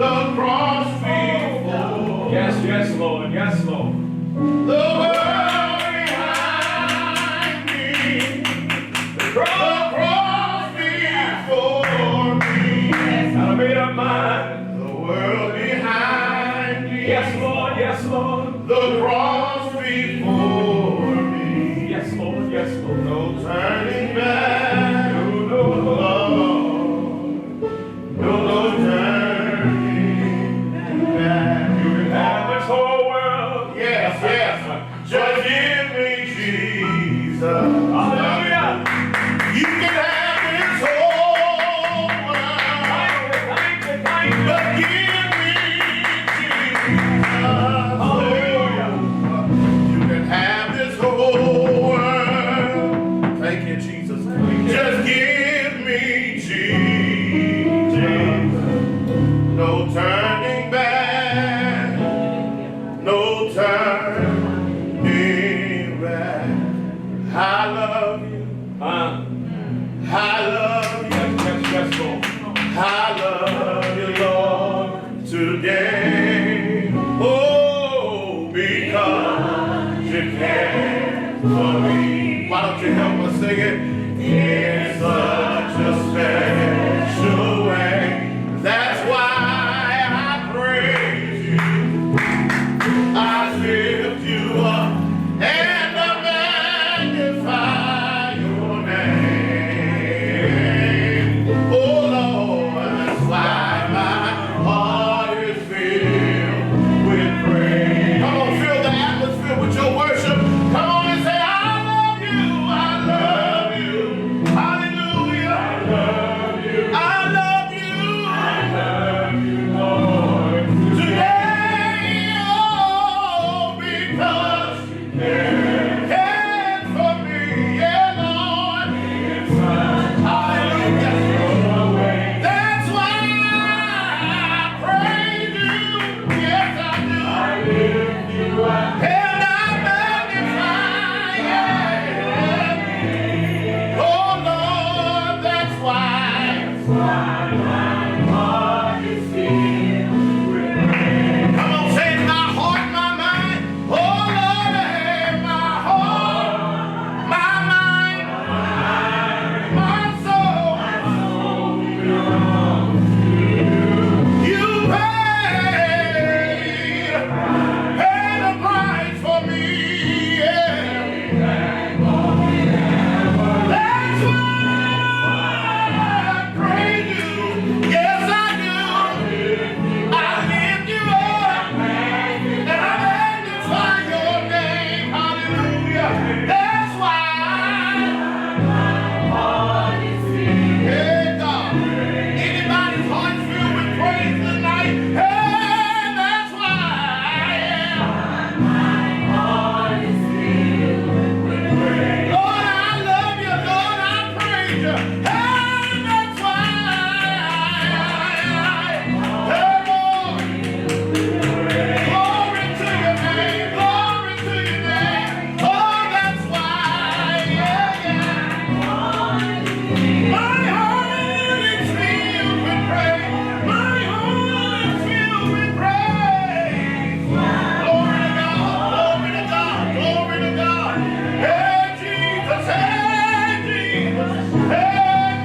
the cross before. Yes, yes, Lord. Yes, Lord. The world behind me. The cross before me. I made up mine. The world behind me. Yes, Lord. Yes, Lord. The cross before me. Yes, Lord. Yes, Lord. No turning back. No, no, Lord. No turning back. You can have this whole world. Yes, yes. Just give me Jesus. Hallelujah. You can have this whole world. Thank you, thank you. But give me Jesus. Hallelujah. You can have this whole world. Thank you, Jesus. Just give me Jesus. No turning back. No turning back. I love you. I love you. Yes, yes, Lord. I love you, Lord, today. Oh, because you care for me. Why don't you help us sing it? In such a special way. That's why I praise you. I lift you up and I magnify your name. Oh Lord, that's why my heart is filled with praise. Come on, fill the atmosphere with your worship. Come on and say, I love you, I love you. Hallelujah. I love you. I love you. I love you, Lord. Today, oh, because you cared for me, yeah, Lord. Hallelujah. That's why I praise you. Yes, I do. I lift you up. And I magnify you. Oh, Lord, that's why. My heart is filled with praise. Come on, say it. My heart, my mind. Oh, Lord, hey, my heart, my mind, my soul belongs to you. You paid a price for me. Yeah. That's why I praise you. Yes, I do. I lift you up and I magnify your name. Hallelujah. That's why. Hey, God. Anybody's heart filled with praise tonight? Hey, that's why. Lord, I love you. Lord, I praise you. Hey, that's why. Hey, Lord. Glory to your name. Glory to your name. Oh, that's why. Yeah, yeah. My heart is filled with praise. My heart is filled with praise. Glory to God. Glory to God. Glory to God. Hey, Jesus. Hey, Jesus. Hey,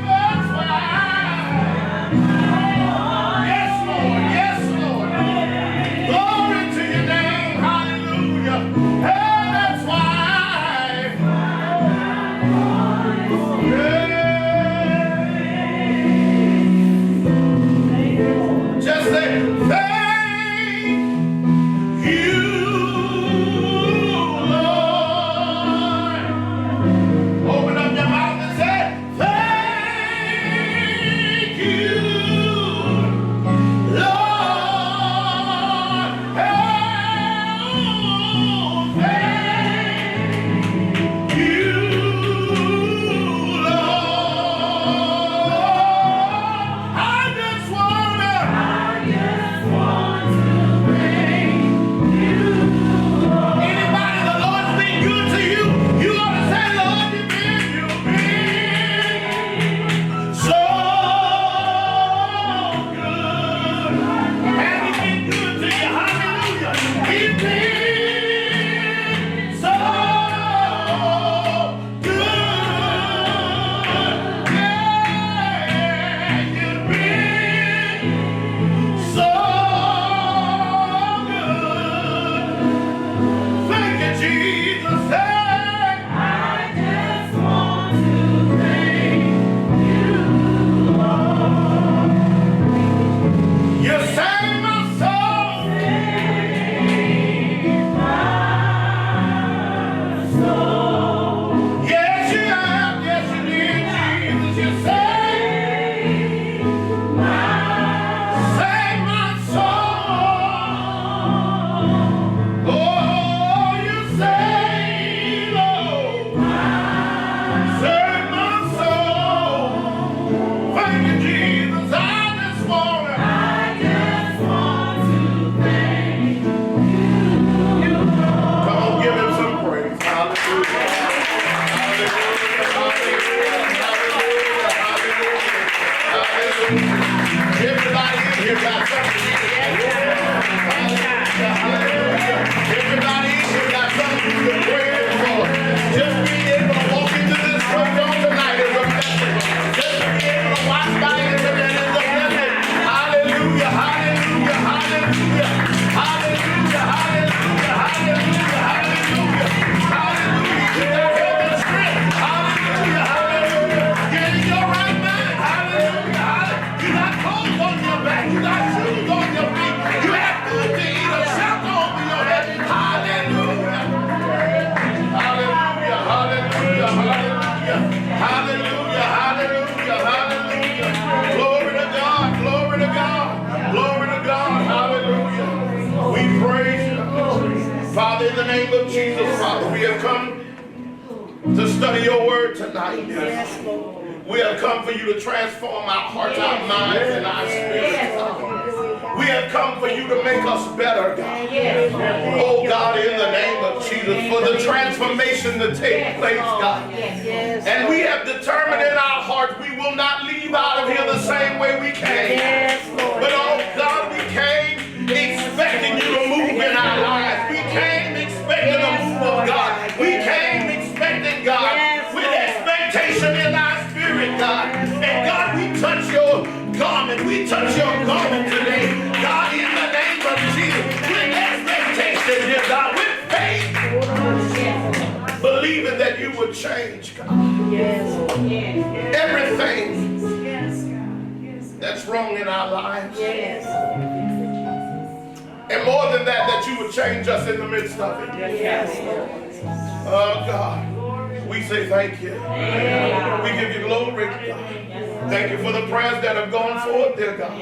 name of Jesus, Father, we have come to study your word tonight. Yes, Lord. We have come for you to transform our hearts, our minds, and our spirits, God. We have come for you to make us better, God. Oh, God, in the name of Jesus, for the transformation to take place, God. And we have determined in our hearts we will not leave out of here the same way we came. But, oh, God, we came expecting you to move in our lives. We came expecting a move of God. We came expecting, God, with expectation in our spirit, God. And God, we touch your garment. We touch your garment today. God, in the name of Jesus, with expectation, dear God, with faith, believing that you would change, God. Everything that's wrong in our lives. And more than that, that you would change us in the midst of it. Oh, God. We say thank you. We give you glory, God. Thank you for the prayers that have gone forth, dear God.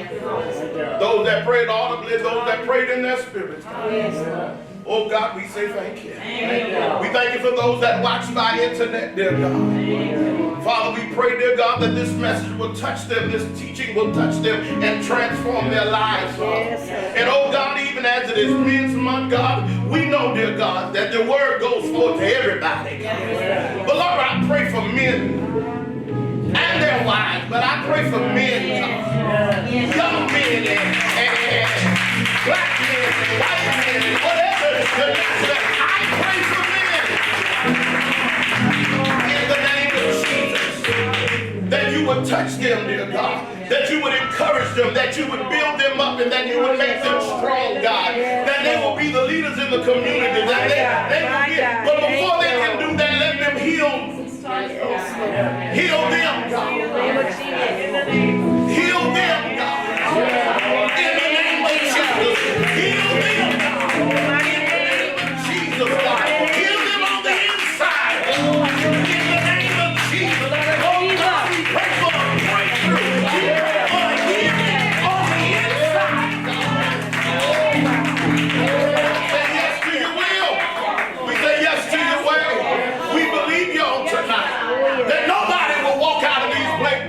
Those that prayed audibly, those that prayed in their spirits, God. Oh, God, we say thank you. We thank you for those that watch by internet, dear God. Father, we pray, dear God, that this message will touch them, this teaching will touch them and transform their lives, Father. And, oh, God, even as it is Men's Month, God, we know, dear God, that the word goes forth to everybody. But, Lord, I pray for men and their wives, but I pray for men, God. Young men and black men and white men and whatever. I pray for men in the name of Jesus that you would touch them, dear God, that you would encourage them, that you would build them up, and that you would make them strong, God, that they will be the leaders in the community, that they will be, but before they can do that, let them heal them, God. Heal them, God. In the name of Jesus, heal them, God. God. Heal them on the inside. In the name of Jesus. Oh God, we pray for a breakthrough. We pray for a healing on the inside. We say yes to your will. We say yes to your way. We believe you on tonight. That nobody will walk out of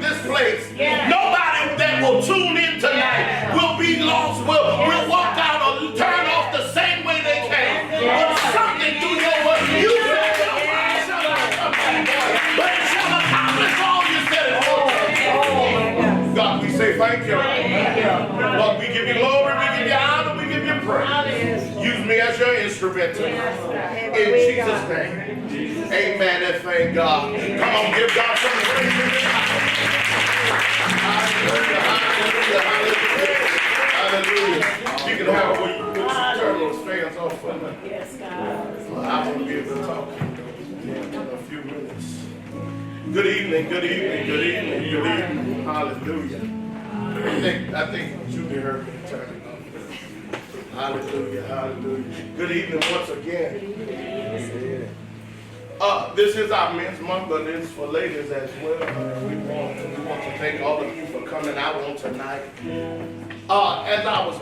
this place. Nobody that will tune in tonight will be lost. Will walk out or turn off the same way they came. But something through your word, you said your word shall not come back, but it shall accomplish all you said it would. God, we say thank you. Lord, we give you glory, we give you honor, we give you praise. Use me as your instrument tonight. In Jesus' name. Amen and thank God. Come on, give God some praise in this house. Hallelujah, hallelujah, hallelujah. Hallelujah. You can have it when you turn those fans off for me. Yes, God. Well, I want to be able to talk in a few minutes. Good evening, good evening, good evening, good evening. Hallelujah. I think Julie heard me turn it off. Hallelujah, hallelujah. Good evening once again. This is our Men's Month, but it's for ladies as well. We want to thank all of you for coming out on tonight. As I was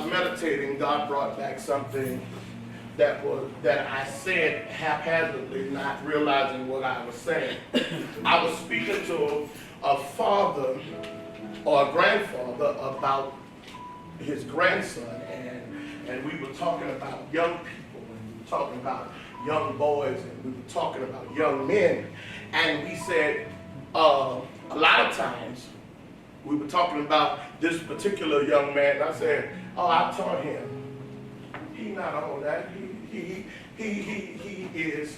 meditating, God brought back something that I said haphazardly, not realizing what I was saying. I was speaking to a father or a grandfather about his grandson, and we were talking about young people. Talking about young boys, and we were talking about young men, and we said a lot of times we were talking about this particular young man, and I said, oh, I taught him. He not all that. He is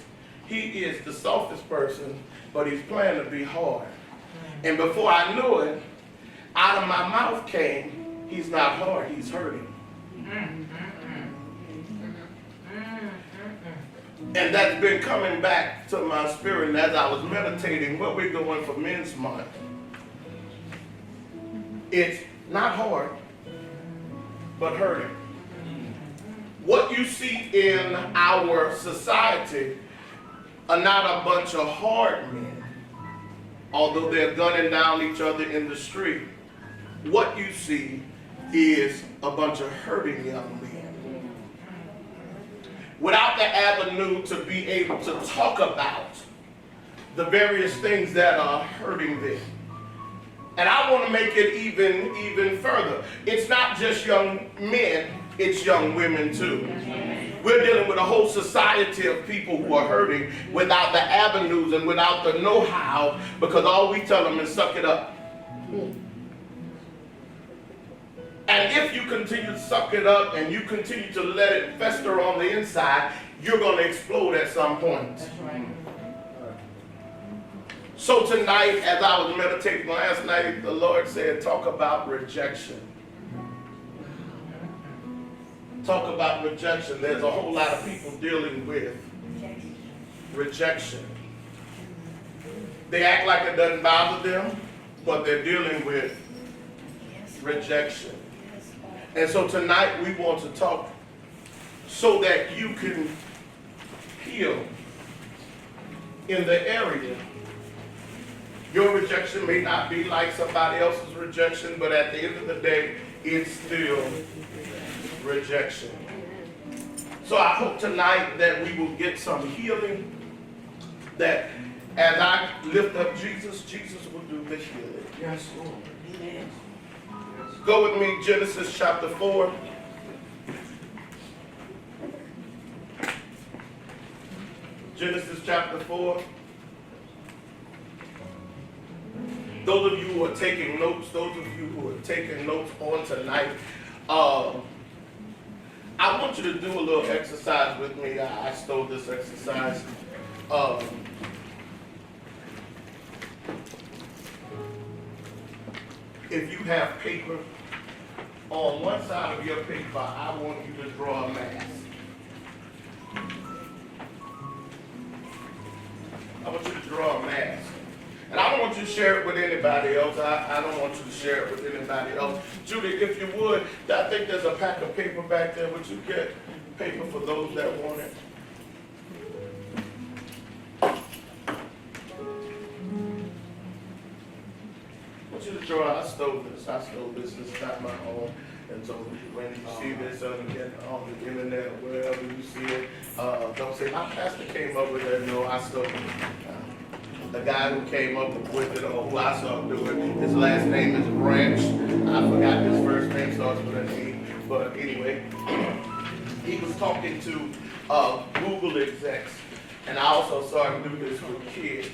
the softest person, but he's planning to be hard. And before I knew it, out of my mouth came, he's not hard, he's hurting. And that's been coming back to my spirit. And as I was meditating what we're doing for Men's Month, it's not hard, but hurting. What you see in our society are not a bunch of hard men, although they're gunning down each other in the street. What you see is a bunch of hurting young men. without the avenue to be able to talk about the various things that are hurting them. And I want to make it even further. It's not just young men, it's young women too. We're dealing with a whole society of people who are hurting without the avenues and without the know-how, because all we tell them is suck it up. And if you continue to suck it up and you continue to let it fester on the inside, you're going to explode at some point. That's right. So tonight, as I was meditating last night, the Lord said, talk about rejection. Talk about rejection. There's a whole lot of people dealing with rejection. They act like it doesn't bother them, but they're dealing with rejection. And so tonight we want to talk so that you can heal in the area. Your rejection may not be like somebody else's rejection, but at the end of the day, it's still rejection. So I hope tonight that we will get some healing, that as I lift up Jesus, Jesus will do the healing. Yes, Lord. Amen. Go with me, Genesis chapter 4. Genesis chapter 4. Those of you who are taking notes, those of you who are taking notes on tonight, I want you to do a little exercise with me. I stole this exercise. If you have paper, on one side of your paper, I want you to draw a mask. I want you to draw a mask. And I don't want you to share it with anybody else. I don't want you to share it with anybody else. Judy, if you would, I think there's a pack of paper back there. Would you get paper for those that want it? I want you to draw. I stole this. This is not my own. And so when you see this on the internet or wherever you see it, don't say, my pastor came up with that. No, I stole it. The guy who came up with it, or who I saw do it, his last name is Branch. I forgot his first name, starts with an E. But anyway, he was talking to Google execs, and I also saw him do this with kids.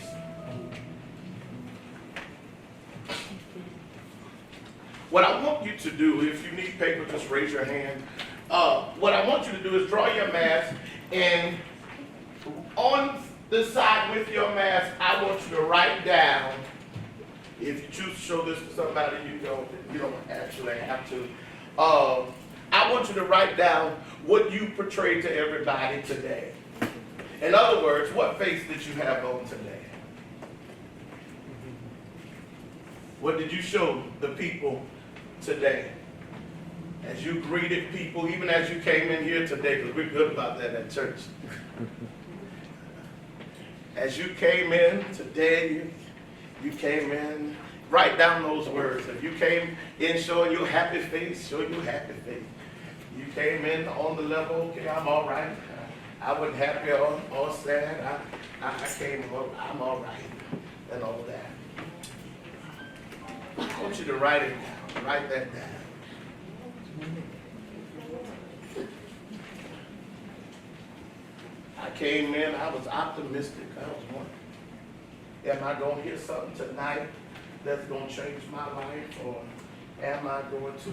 What I want you to do, if you need paper, just raise your hand. What I want you to do is draw your mask, and on the side with your mask, I want you to write down. If you choose to show this to somebody, you don't actually have to. I want you to write down what you portrayed to everybody today. In other words, what face did you have on today? What did you show the people today? As you greeted people, even as you came in here today, because we're good about that at church. As you came in today, you came in, write down those words. If you came in showing your happy face, show your happy face. You came in on the level, okay, I'm all right. I wasn't happy or sad. I came, I'm all right, and all that. I want you to write it down. Write that down. I came in, I was optimistic. I was wondering, am I going to hear something tonight that's going to change my life? Or am I going to,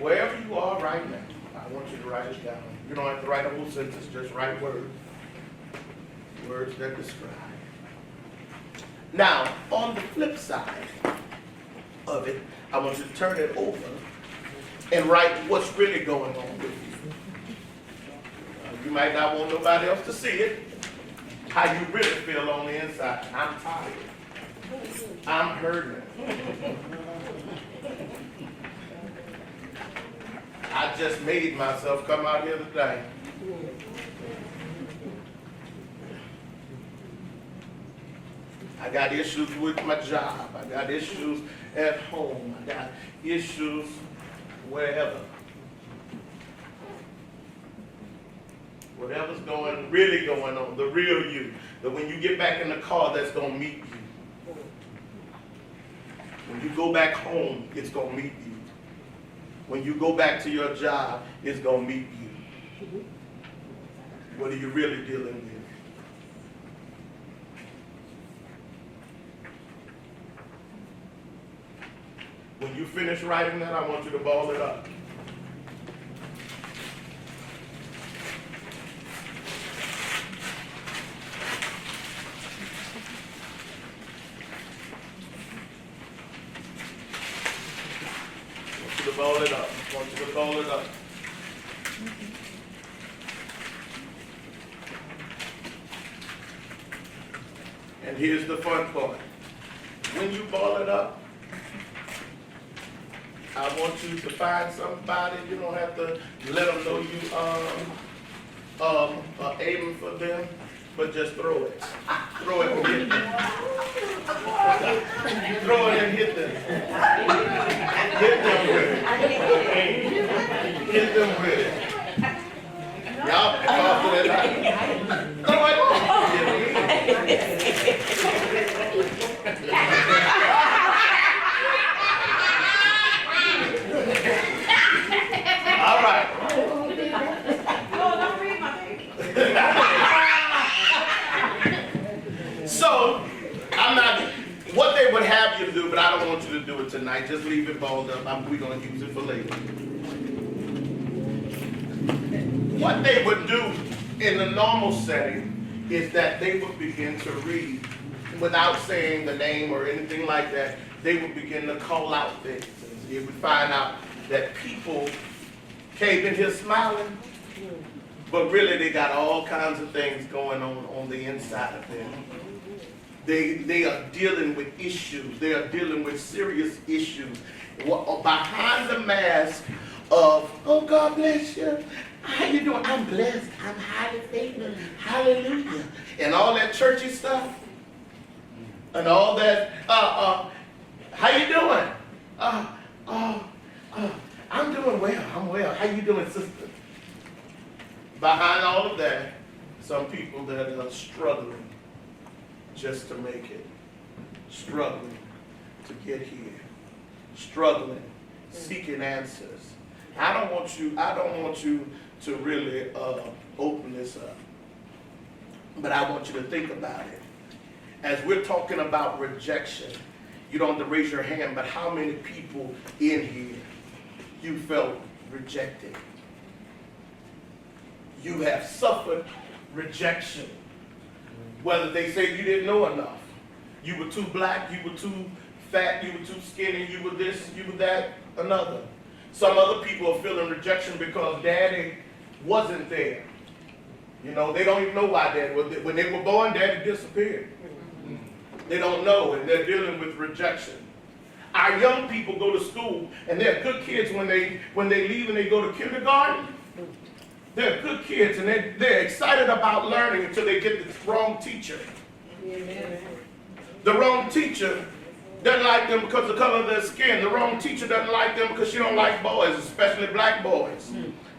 wherever you are right now, I want you to write it down. You don't have to write a whole sentence, just write words. Words that describe. Now, on the flip side of it, I want you to turn it over and write what's really going on with you. You might not want nobody else to see it. How you really feel on the inside. I'm tired. I'm hurting. I just made myself come out here today. I got issues with my job. I got issues at home. I got issues wherever. whatever's really going on, the real you, that when you get back in the car, that's going to meet you. When you go back home, it's going to meet you. When you go back to your job, it's going to meet you. What are you really dealing with? When you finish writing that, I want you to ball it up. I want you to ball it up. I want you to ball it up. And here's the fun part. When you ball it up, I want you to find somebody. You don't have to let them know you are aiming for them, but just throw it. Throw it and hit them. Throw it and hit them. Hit them with it. Hit them with it. Y'all can talk to that. Throw it. All right. don't read my So, I'm not, what they would have you to do, but I don't want you to do it tonight. Just leave it balled up. We're going to use it for later. What they would do in the normal setting is that they would begin to read without saying the name or anything like that. They would begin to call out things. And you would find out that people came in here smiling, but really they got all kinds of things going on the inside of them. They are dealing with issues. They are dealing with serious issues. Behind the mask of, oh, God bless you. How you doing? I'm blessed. I'm highly favored. Hallelujah. And all that churchy stuff. And all that, how you doing? I'm doing well. I'm well. How you doing, sister? Behind all of that, some people that are struggling just to make it, struggling to get here, struggling, seeking answers. I don't want you to really open this up, but I want you to think about it. As we're talking about rejection, you don't have to raise your hand, but how many people in here you felt rejected? You have suffered rejection. Whether they say you didn't know enough, you were too black, you were too fat, you were too skinny, you were this, you were that, another. Some other people are feeling rejection because daddy wasn't there. You know, they don't even know why daddy was there. When they were born, daddy disappeared. They don't know, and they're dealing with rejection. Our young people go to school, and they're good kids when they leave and they go to kindergarten. They're good kids, and they're excited about learning until they get the wrong teacher. Amen. The wrong teacher doesn't like them because of the color of their skin. The wrong teacher doesn't like them because she don't like boys, especially black boys.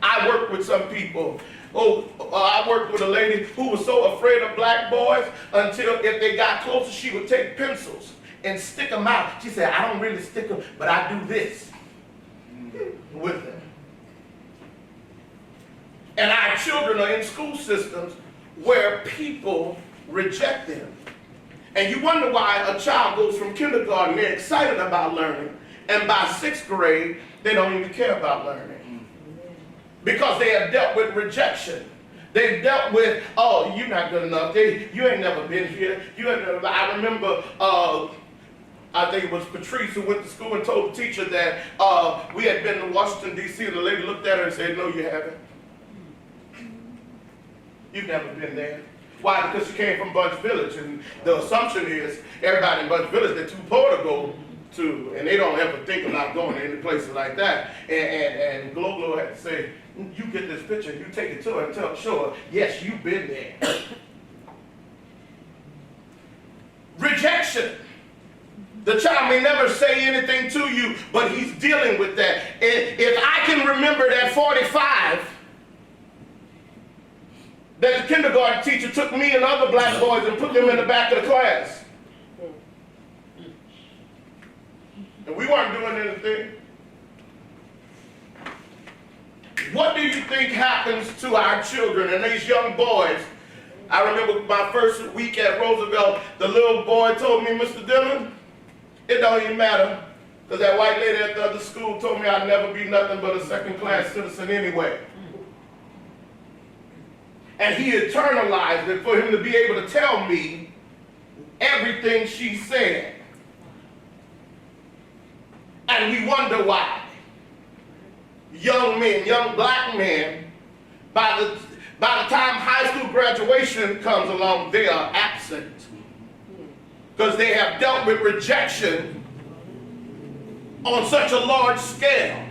I work with some people. I worked with a lady who was so afraid of black boys until if they got closer, she would take pencils and stick them out. She said, I don't really stick them, but I do this with them. And our children are in school systems where people reject them. And you wonder why a child goes from kindergarten, they're excited about learning, and by 6th grade, they don't even care about learning. Because they have dealt with rejection. They've dealt with, oh, you're not good enough. You ain't never been here. I remember, I think it was Patrice who went to school and told the teacher that we had been to Washington, D.C., and the lady looked at her and said, no, you haven't. You've never been there. Why? Because you came from Bunch Village, and the assumption is everybody in Bunch Village, they're too poor to go to, and they don't ever think about going to any places like that. And Glo had to say, you get this picture, you take it to her and show her, yes, you've been there. Rejection. The child may never say anything to you, but he's dealing with that. And if I can remember that 45, that the kindergarten teacher took me and other black boys and put them in the back of the class. And we weren't doing anything. What do you think happens to our children and these young boys? I remember my first week at Roosevelt, the little boy told me, Mr. Dillon, it don't even matter, because that white lady at the other school told me I'd never be nothing but a second-class citizen anyway. And he internalized it for him to be able to tell me everything she said. And we wonder why. Young men, young black men, by the time high school graduation comes along, they are absent. Because they have dealt with rejection on such a large scale.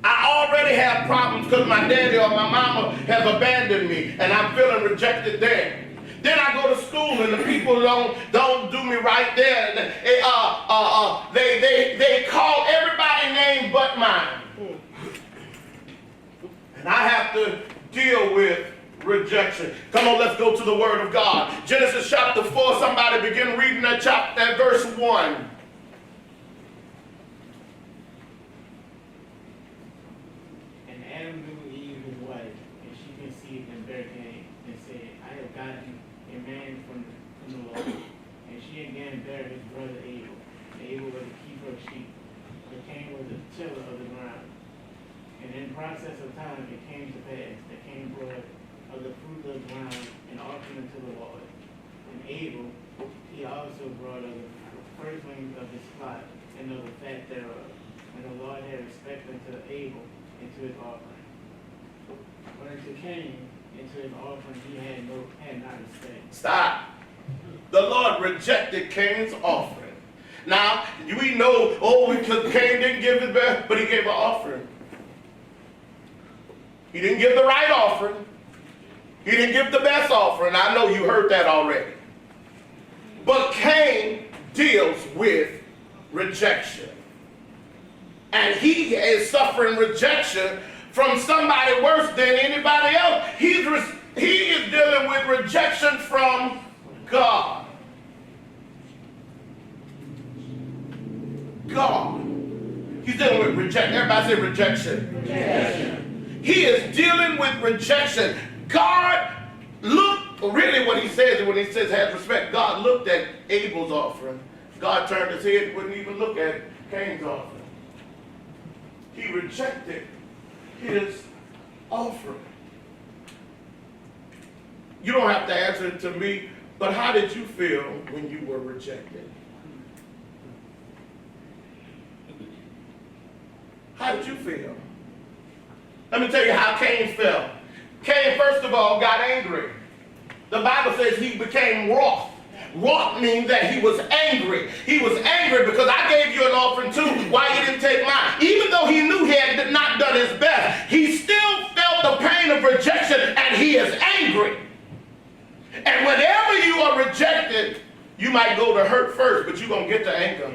I already have problems because my daddy or my mama have abandoned me and I'm feeling rejected there. Then I go to school and the people don't do me right there. They call everybody name but mine. And I have to deal with rejection. Come on, let's go to the Word of God. Genesis chapter 4, somebody begin reading that chapter, that verse 1. And Adam knew Eve his wife, and she conceived and bare Cain, and said, I have gotten a man from the Lord. And she again bare his brother Abel. And Abel was a keeper of sheep, but Cain was a tiller of the ground. And in process of time it came to pass that Cain brought of the fruit of the ground and offered unto the Lord. And Abel, he also brought of the firstlings of his flock and of the fat thereof. And the Lord had respect unto Abel and to his offering. But unto Cain and to his offering he had not respect. Stop. The Lord rejected Cain's offering. Now, we know, because Cain didn't give his best, but he gave an offering. He didn't give the right offering. He didn't give the best offering. I know you heard that already. But Cain deals with rejection. And he is suffering rejection from somebody worse than anybody else. He is dealing with rejection from God. God. He's dealing with rejection. Everybody say rejection. Rejection. He is dealing with rejection. God looked, really what he says when he says have respect, God looked at Abel's offering. God turned his head and wouldn't even look at Cain's offering. He rejected his offering. You don't have to answer it to me, but how did you feel when you were rejected? How did you feel? Let me tell you how Cain felt. Cain, first of all, got angry. The Bible says he became wroth. Wroth means that he was angry. He was angry because I gave you an offering too. Why you didn't take mine? Even though he knew he had not done his best, he still felt the pain of rejection and he is angry. And whenever you are rejected, you might go to hurt first, but you're going to get to anger.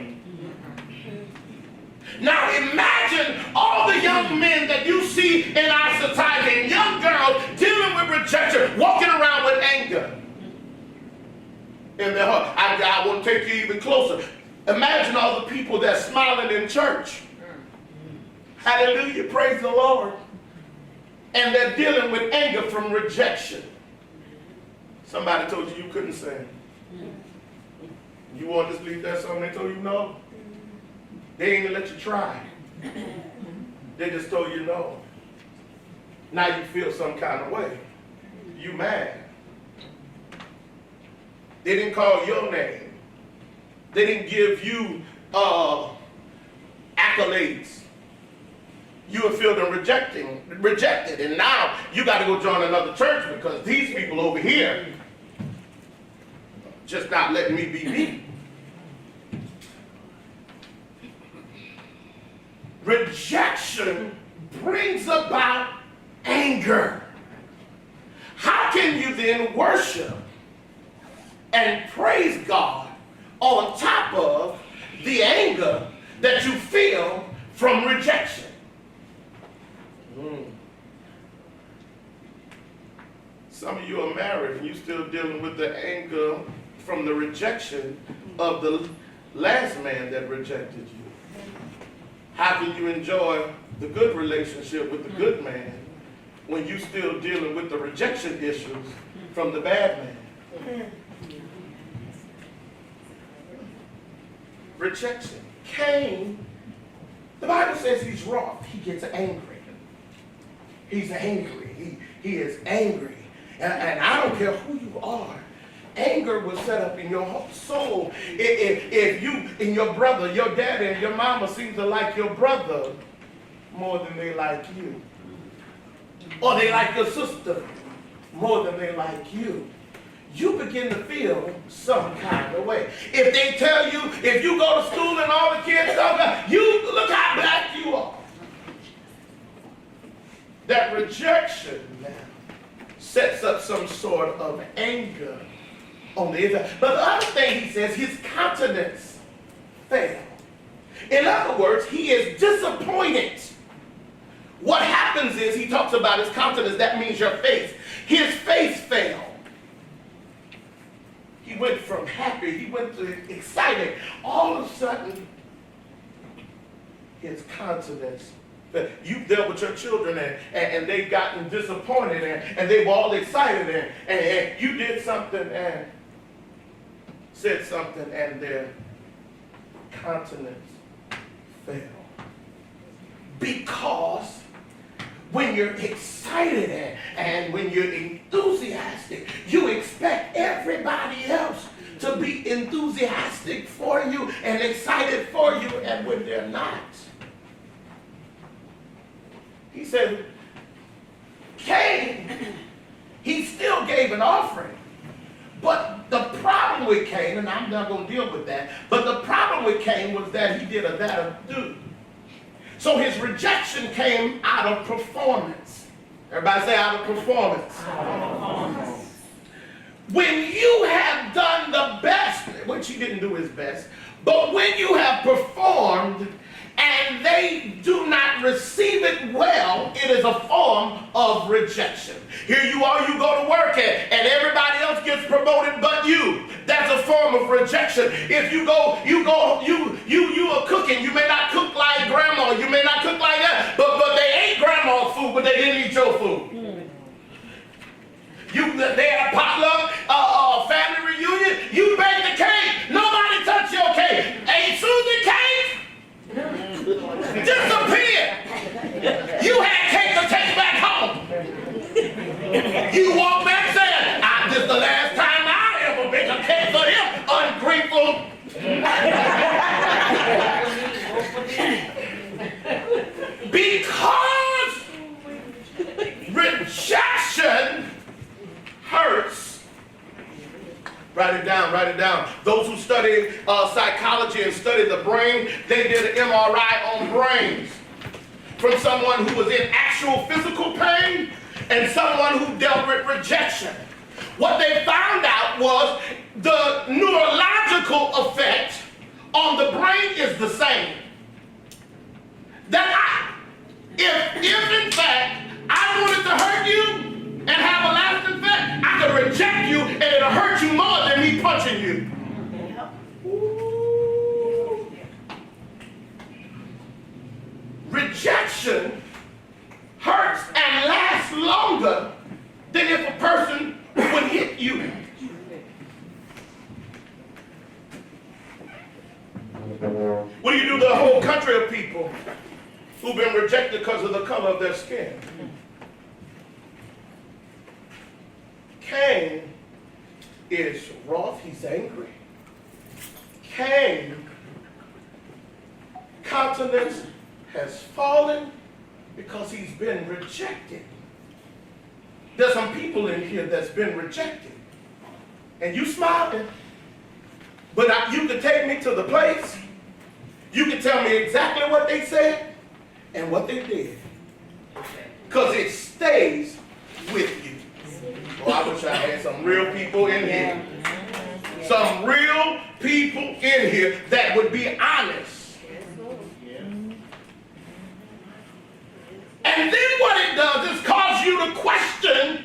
Now imagine all the young men that you see in our society and young girls dealing with rejection, walking around with anger in their heart. I want to take you even closer. Imagine all the people that's smiling in church. Hallelujah, praise the Lord. And they're dealing with anger from rejection. Somebody told you you couldn't sing. You want to just leave that song? They told you no. They ain't gonna let you try. They just told you no. Now you feel some kind of way. You mad. They didn't call your name. They didn't give you accolades. You were feeling rejected, and now you got to go join another church because these people over here just not letting me be me. Rejection brings about anger. How can you then worship and praise God on top of the anger that you feel from rejection? Some of you are married and you're still dealing with the anger from the rejection of the last man that rejected you. How can you enjoy the good relationship with the good man when you're still dealing with the rejection issues from the bad man? Rejection. Cain, the Bible says he's wroth. He gets angry. He's angry. He is angry. And I don't care who you are. Anger will set up in your whole soul. If you and your brother, your daddy and your mama seem to like your brother more than they like you. Or they like your sister more than they like you. You begin to feel some kind of way. If they tell you, if you go to school and all the kids go, you look how black you are. That rejection now sets up some sort of anger on the inside. But the other thing he says, his countenance failed. In other words, he is disappointed. What happens is, he talks about his countenance, that means your face. His face failed. He went from happy, he went to excited. All of a sudden, his countenance. You've dealt with your children and they've gotten disappointed and they were all excited and you did something and said something and their countenance fell. Because when you're excited and when you're enthusiastic, you expect everybody else to be enthusiastic for you and excited for you, and when they're not. He said, Cain, he still gave an offering. But the problem with Cain, and I'm not going to deal with that, but the problem with Cain was that he did a that of do. So his rejection came out of performance. Everybody say out of performance. When you have done the best, which he didn't do his best, but when you have performed and they do not receive it well, it is a form of rejection. Here you are, you go to work and everybody else gets promoted but you. That's a form of rejection. If you are cooking, you may not cook like grandma, you may not cook like that, but they ate grandma's food, but they didn't eat your food. They had a potluck, family reunion, you baked the cake, nobody touched your cake. Ain't Susan cake? Disappeared. You had cake to take back home. You walk back saying, this is the last time I ever bake a cake for him, ungrateful. Because rejection hurts. Write it down, write it down. Those who study psychology and study the brain, they did an MRI on brains from someone who was in actual physical pain and someone who dealt with rejection. What they found out was the neurological effect on the brain is the same. That if in fact I wanted to hurt you and have a lasting effect, I could reject you and it'll hurt you more than me punching you. Ooh. Rejection hurts and lasts longer than if a person would hit you. What do you do to the whole country of people who've been rejected because of the color of their skin? Cain is wroth, he's angry. Cain's countenance has fallen because he's been rejected. There's some people in here that's been rejected. And you smiling. But you can take me to the place. You can tell me exactly what they said and what they did. Because it stays with you. Oh, I wish I had some real people in here. Some real people in here that would be honest. And then what it does is cause you to question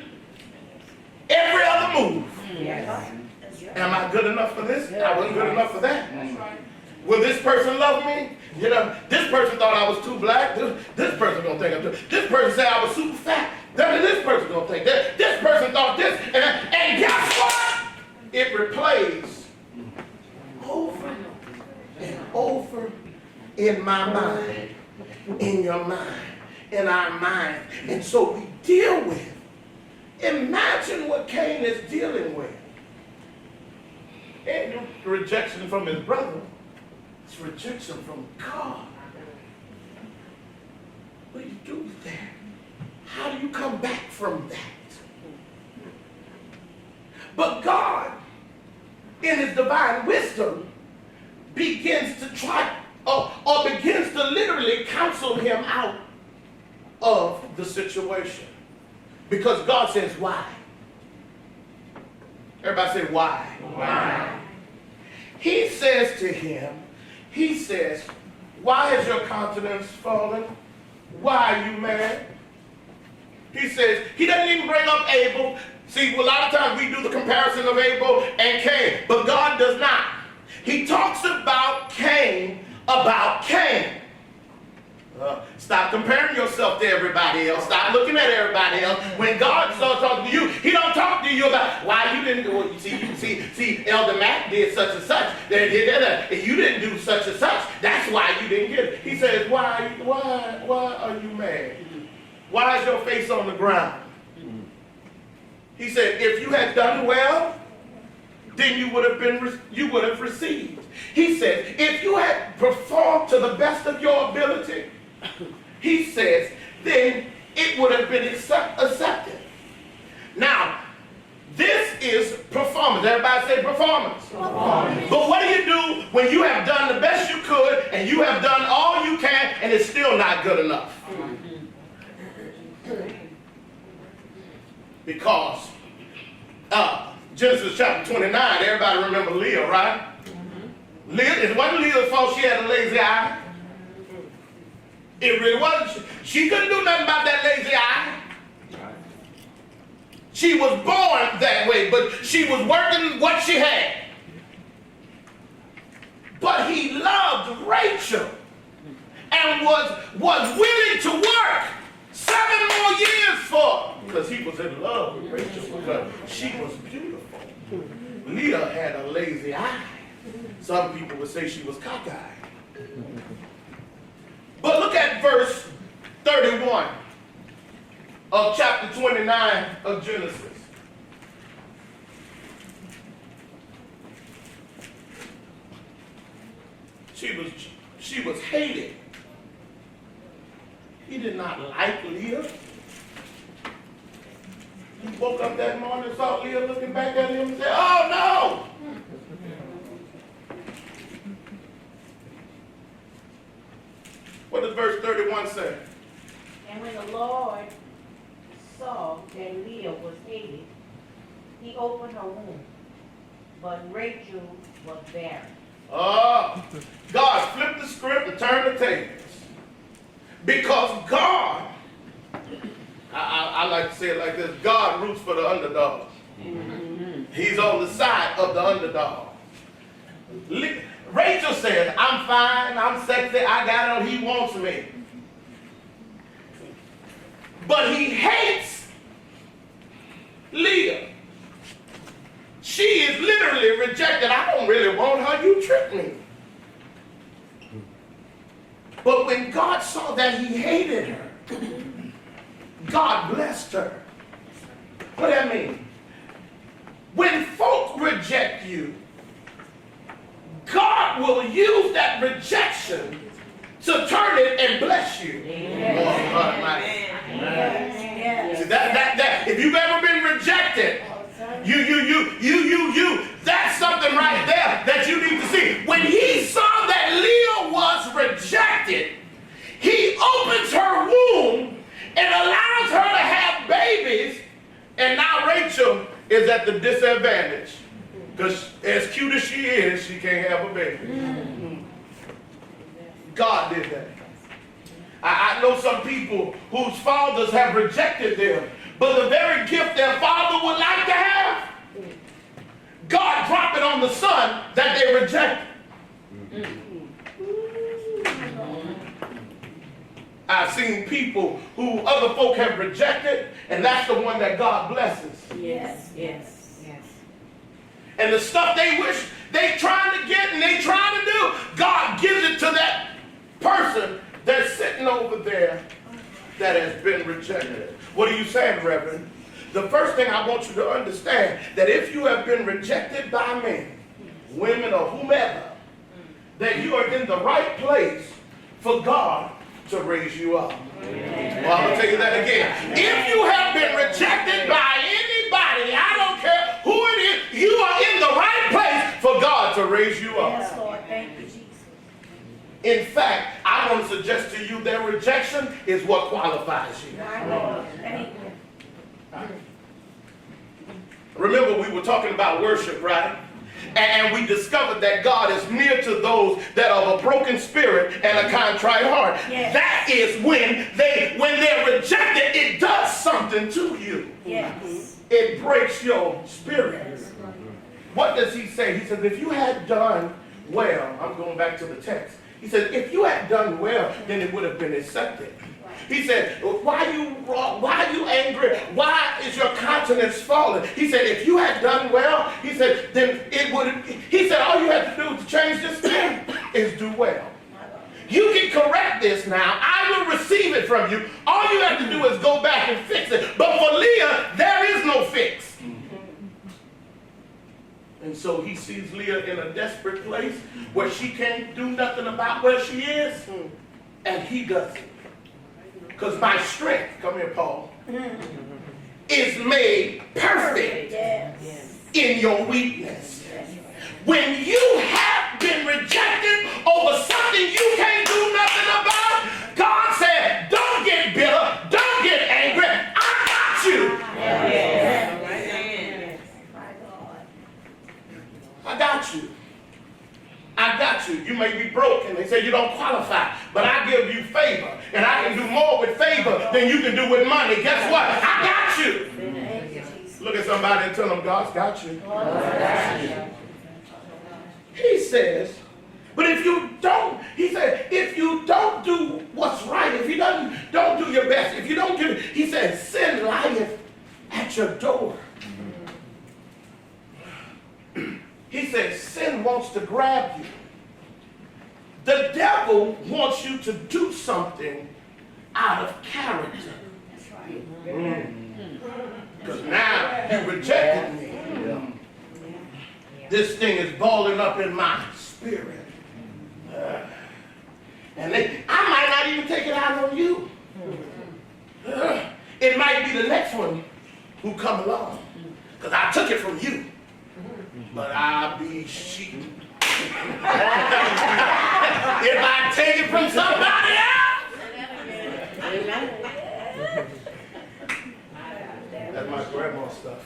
not good enough for this. I wasn't good enough for that. That's right. Will this person love me? You know, this person thought I was too black. This person gonna think I'm too. This person said I was super fat. This person gonna think that. This person thought this. And guess what? It replays over and over in my mind, in your mind, in our mind. And so we deal with. Imagine what Cain is dealing with. And rejection from his brother. It's rejection from God. What do you do with that? How do you come back from that? But God, in his divine wisdom, begins to try or begins to literally counsel him out of the situation. Because God says, why? Everybody say, why? Why? He says to him, he says, why has your countenance fallen? Why are you mad? He says, he doesn't even bring up Abel. See, a lot of times we do the comparison of Abel and Cain, but God does not. He talks about Cain. Stop comparing yourself to everybody else. Stop looking at everybody else. When God starts talking to you, he don't talk to you about why you didn't do what you see, Elder Matt did such and such. They did that, and you didn't do such and such. That's why you didn't get it. He says, why are you mad? Why is your face on the ground? He said, if you had done well, then you would have received. He said, if you had performed to the best of your ability, he says, then it would have been accepted. Now, this is performance. Everybody say performance. Performance. But what do you do when you have done the best you could and you have done all you can and it's still not good enough? Because Genesis chapter 29, everybody remember Leah, right? Leah, it wasn't Leah's fault she had a lazy eye. It really wasn't. She couldn't do nothing about that lazy eye. She was born that way, but she was working what she had. But he loved Rachel and was willing to work 7 more years for her because he was in love with Rachel because she was beautiful. Leah had a lazy eye. Some people would say she was cockeyed. But look at verse 31 of chapter 29 of Genesis. She was hated. He did not like Leah. He woke up that morning and saw Leah looking back at him and said, oh no! What does verse 31 say? And when the Lord saw that Leah was hated, he opened her womb, but Rachel was barren. Oh, God flipped the script and turned the tables. Because God, I like to say it like this, God roots for the underdog. He's on the side of the underdog. Rachel says, I'm fine, I'm sexy, I got it, he wants me. But he hates Leah. She is literally rejected. I don't really want her, you tricked me. But when God saw that he hated her, God blessed her. What does that mean? When folk reject you, God will use that rejection to turn it and bless you. Amen. Oh, my. See, that, if you've ever been rejected, that's something right there that you need to see. When he saw that Leah was rejected, he opens her womb and allows her to have babies, and now Rachel is at the disadvantage. Because as cute as she is, she can't have a baby. God did that. I know some people whose fathers have rejected them, but the very gift their father would like to have, God drop it on the son that they rejected. I've seen people who other folk have rejected, and that's the one that God blesses. Yes, yes, yes. And the stuff they wish they trying to get and they trying to do, God gives it to that person that's sitting over there that has been rejected. What are you saying, Reverend? The first thing I want you to understand, that if you have been rejected by men, women, or whomever, that you are in the right place for God to raise you up. Well, I'm going to tell you that again. If you have been rejected by anybody, I don't care who it is, you are in the right place for God to raise you up. Yes, Lord. Thank you, Jesus. In fact, I want to suggest to you their rejection is what qualifies you. My Lord. Thank you. Remember, we were talking about worship, right? And we discovered that God is near to those that are of a broken spirit and a contrite heart. Yes. That is when they're rejected, it does something to you. Yes. It breaks your spirit. What does he say? He says, if you had done well, I'm going back to the text. He said, if you had done well, then it would have been accepted. He said, why are you angry? Why is your countenance fallen? He said, if you had done well, he said, then it would. He said, all you have to do to change this thing is do well. You can correct this now. I will receive it from you. All you have to do is go back and fix it. But for Leah, there is no fix. And so he sees Leah in a desperate place where she can't do nothing about where she is, and he does it. Because my strength, come here, Paul, is made perfect in your weakness. When you have been rejected over something you can't do nothing about, God said, don't get bitter, don't get angry, I got you. I got you. I got you. You may be broken. They say you don't qualify, but I give you favor, and I can do more with favor than you can do with money. Guess what? I got you. Look at somebody and tell them, God's got you. He says, but if you don't, he said, if you don't do what's right, if you don't do your best, if you don't give it, he said, sin lieth at your door. He says sin wants to grab you. The devil wants you to do something out of character. That's right. Because now you rejected me. This thing is balling up in my spirit. And I might not even take it out on you. It might be the next one who come along. Because I took it from you. But I'll be sheep. If I take it from somebody else. That's my grandma stuff.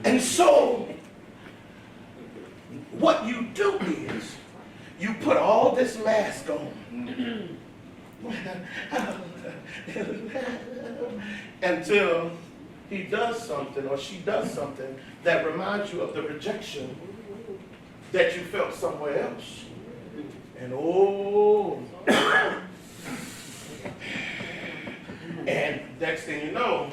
And so, what you do is, you put all this mask on. Until he does something or she does something that reminds you of the rejection that you felt somewhere else. And and next thing you know,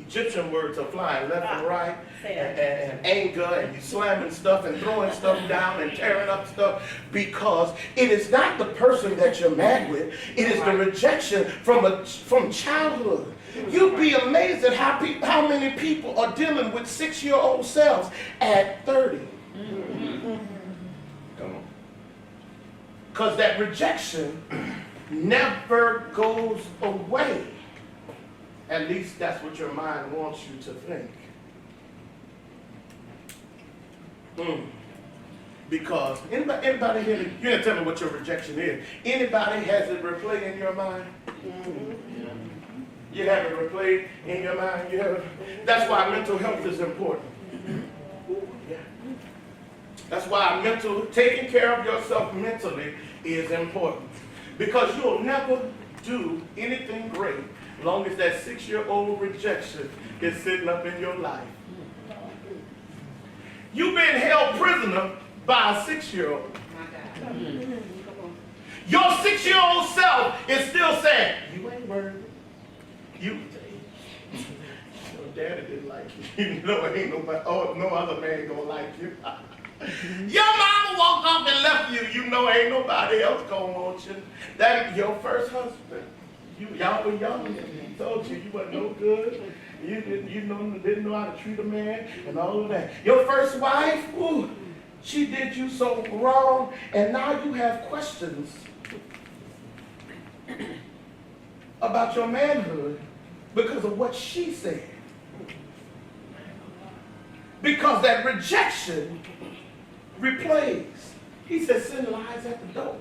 Egyptian words are flying left and right, and anger, and you slamming stuff and throwing stuff down and tearing up stuff, because it is not the person that you're mad with, it is the rejection from childhood. You'd be amazed at how many people are dealing with 6-year-old selves at 30. Come on. Because that rejection never goes away. At least that's what your mind wants you to think. Because anybody here, you didn't tell me what your rejection is. Anybody has it replayed in your mind? You have it replayed in your mind? That's why mental health is important. Yeah. That's why taking care of yourself mentally is important. Because you'll never do anything great long as that 6-year-old rejection is sitting up in your life. prisoner by a 6-year-old. Your 6-year-old self is still saying, you ain't worthy. Your daddy didn't like you. You know ain't nobody, no other man gonna like you. Your mama walked off and left you. You know ain't nobody else gonna want you. That your first husband. Y'all were young. He told you wasn't no good. You didn't know how to treat a man and all of that. Your first wife, ooh, she did you so wrong, and now you have questions about your manhood because of what she said. Because that rejection replays. He says sin lies at the door.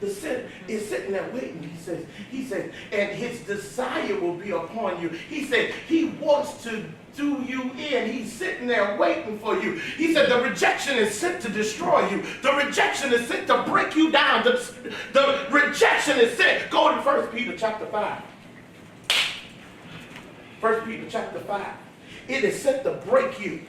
The sin is sitting there waiting, he says, and his desire will be upon you. He said he wants to do you in. He's sitting there waiting for you. He said the rejection is sent to destroy you. The rejection is sent to break you down. The rejection is sent. Go to 1 Peter chapter 5. 1 Peter chapter 5. It is sent to break you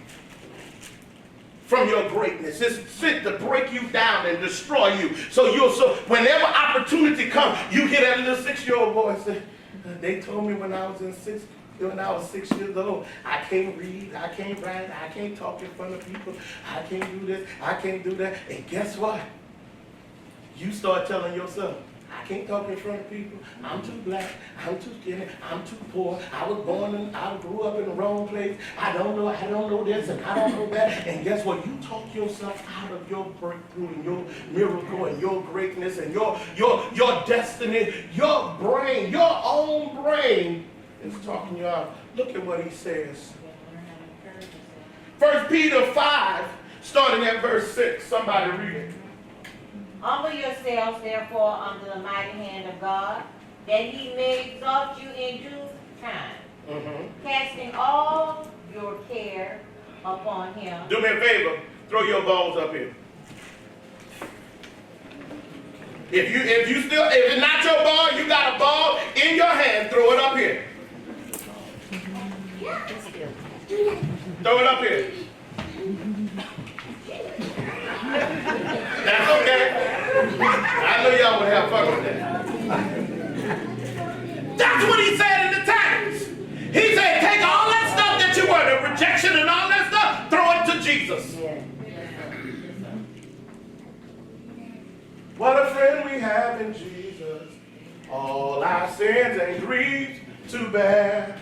from your greatness. It's sent to break you down and destroy you. So whenever opportunity comes, you hear that little 6-year-old boy say, they told me when I was 6 years old, I can't read, I can't write, I can't talk in front of people, I can't do this, I can't do that. And guess what? You start telling yourself, I can't talk in front of people. I'm too black. I'm too skinny. I'm too poor. I grew up in the wrong place. I don't know this and I don't know that. And guess what? You talk yourself out of your breakthrough and your miracle and your greatness and your destiny. Your brain, your own brain is talking you out. Look at what he says. 1 Peter 5, starting at verse 6. Somebody read it. Humble yourselves, therefore, under the mighty hand of God, that he may exalt you in due time, casting all your care upon him. Do me a favor, throw your balls up here. If it's not your ball, you got a ball in your hand, throw it up here. Throw it up here. That's okay. I know y'all would have fun with that. That's what he said in the text. He said, take all that stuff that you were, the rejection and all that stuff, throw it to Jesus. What a friend we have in Jesus. All our sins and griefs to bear.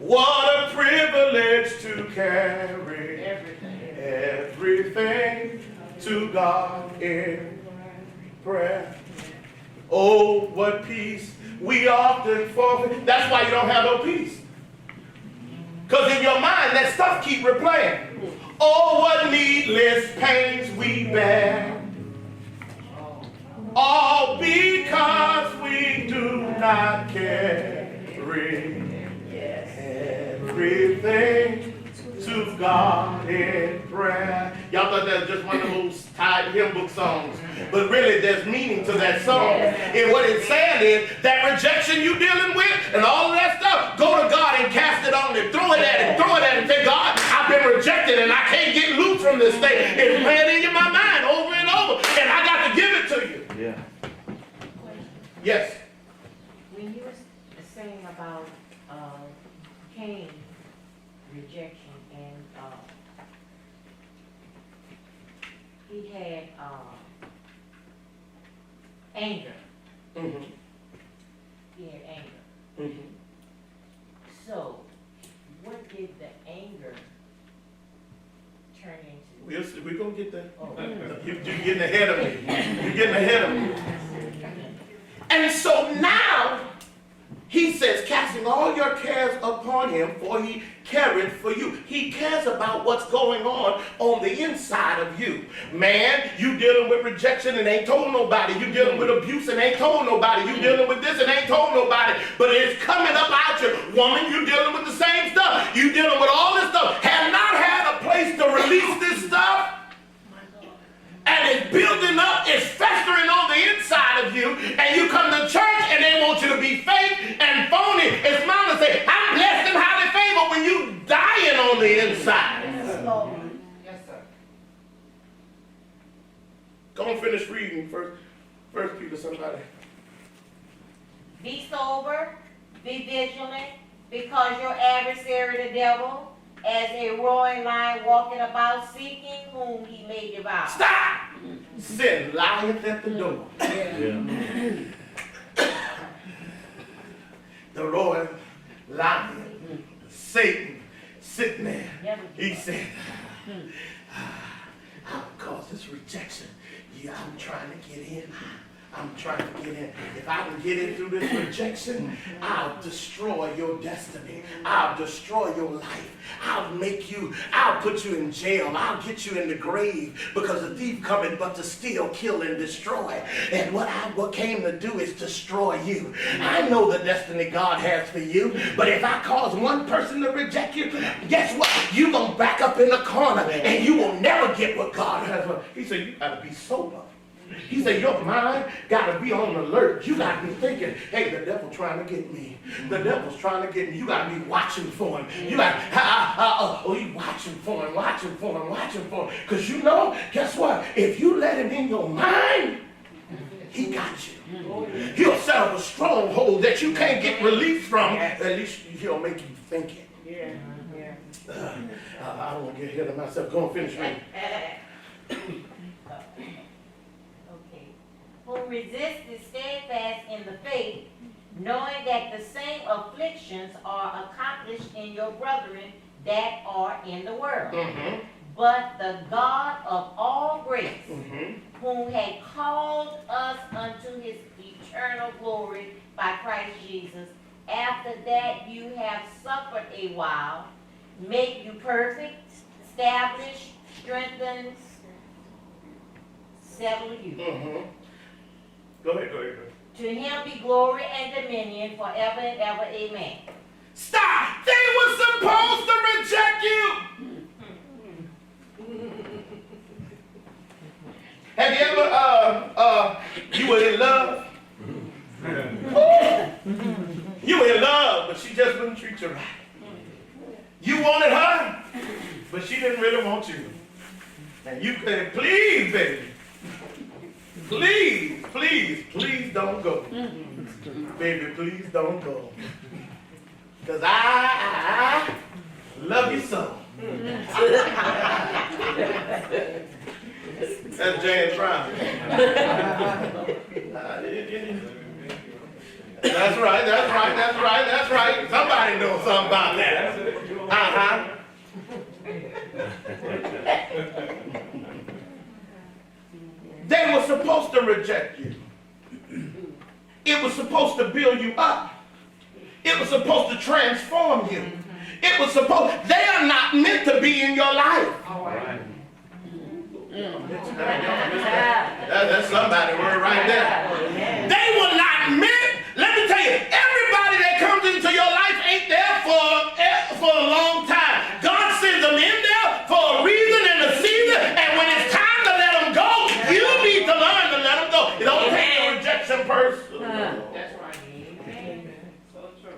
What a privilege to carry everything to God in prayer. Oh, what peace we often forfeit. That's why you don't have no peace. Because in your mind, that stuff keep replaying. Oh, what needless pains we bear. All because we do not carry everything to God in prayer. Y'all thought that was just one of those tired hymn book songs. But really, there's meaning to that song. And what it's saying is, that rejection you dealing with and all of that stuff, go to God and cast it on him. Throw it at him. Throw it at him. Say, God, I've been rejected and I can't get loose from this thing. It's playing in my mind over and over. And I got to give it to you. Yeah. Yes. When you were saying about Cain's rejection and he had anger. Mm-hmm. He had anger. Mm-hmm. So, what did the anger turn into? We're going to get there. Oh. You're getting ahead of me. You're getting ahead of me. And so now, he says, casting all your cares upon him, for he careth for you. He cares about what's going on the inside of you. Man, you dealing with rejection and ain't told nobody. You dealing with abuse and ain't told nobody. You dealing with this and ain't told nobody. But it's coming up out you. Woman, you dealing with the same stuff. You dealing with all this stuff. Have not had a place to release this stuff. And it's building up, it's festering on the inside of you, and you come to church and they want you to be fake and phony and smile and say, I'm blessed and highly favored when you dying on the inside. Yes, Lord. Yes, sir. Go and finish reading First Peter, somebody. Be sober, be vigilant, because your adversary the devil, as a roaring lion walking about seeking whom he may devour. Stop! Sin lieth at the door. The roaring lion, Satan, sitting there. He said, I'll cause this rejection. Yeah, I'm trying to get in. I'm trying to get in. If I can get in through this rejection, I'll destroy your destiny. I'll destroy your life. I'll put you in jail. I'll get you in the grave, because the thief cometh but to steal, kill, and destroy. And what came to do is destroy you. I know the destiny God has for you, but if I cause one person to reject you, guess what? You're going to back up in the corner and you will never get what God has. He said, you got to be sober. He said, your mind got to be on alert. You got to be thinking, hey, the devil trying to get me. The devil's trying to get me. You got to be watching for him. You got you watching for him, watching for him, watching for him. Because you know, guess what? If you let him in your mind, he got you. He'll set up a stronghold that you can't get released from. At least he'll make you think it. I don't want to get ahead of myself. Go and finish reading. Who resisted steadfast in the faith, knowing that the same afflictions are accomplished in your brethren that are in the world. But the God of all grace, whom had called us unto his eternal glory by Christ Jesus, after that you have suffered a while, make you perfect, establish, strengthen, settle you. Go ahead. To him be glory and dominion forever and ever. Amen. Stop! They were supposed to reject you! Have you ever, you were in love? You were in love, but she just wouldn't treat you right. You wanted her, but she didn't really want you. And you said, please, baby. Please don't go. Baby, please don't go. Because I love you so. That's James Brown. That's right. Somebody knows something about that. They were supposed to reject you. It was supposed to build you up. It was supposed to transform you. They are not meant to be in your life. All right. That's somebody word right there. They were not meant. Let me tell you, everybody that comes into your life ain't there for a long time. God sends them in there for a reason and a season, and when it's time to let them go, you need to learn to let them go. It don't take a rejection person. That's right.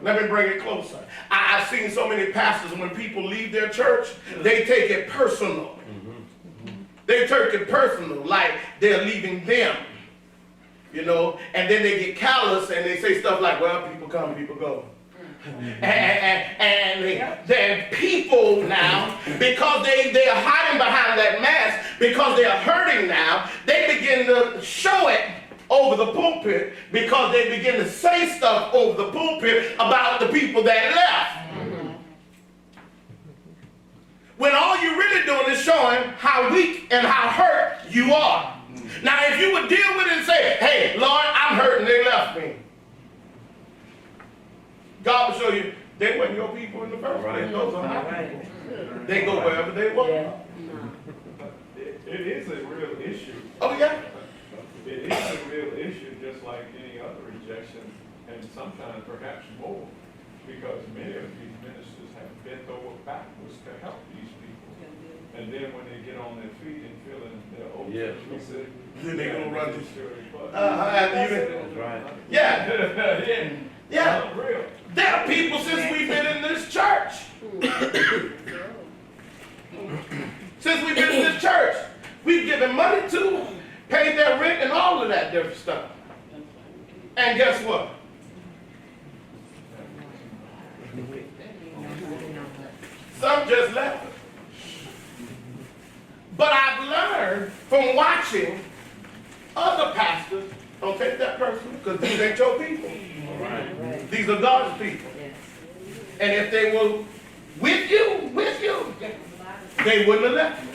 Let me bring it closer. I've seen so many pastors, when people leave their church, they take it personal. They take it personal, like they're leaving them. You know, and then they get callous and they say stuff like, well, people come, people go. And then people now, because they are hiding behind that mask, because they are hurting now, they begin to show it over the pulpit, because they begin to say stuff over the pulpit about the people that left. When all you're really doing is showing how weak and how hurt you are. Now, if you would deal with it and say, hey, Lord, I'm hurting, they left me. God will show you, they weren't your people in the first place. Those are my people. They go wherever they want. It is a real issue. Oh, yeah? It is a real issue, just like any other rejection, and sometimes perhaps more, because many of these ministers have bent over backwards to help these people. And then when they get on their feet and feeling they're open, then they gonna run this. Right. Yeah. Real. There are people since we've been in this church. Since we've been in this church, we've given money to, paid their rent and all of that different stuff. And guess what? Some just left it. But I've learned from watching other pastors, don't take that personally, because these ain't your people. These are God's people. And if they were with you, they wouldn't have left you.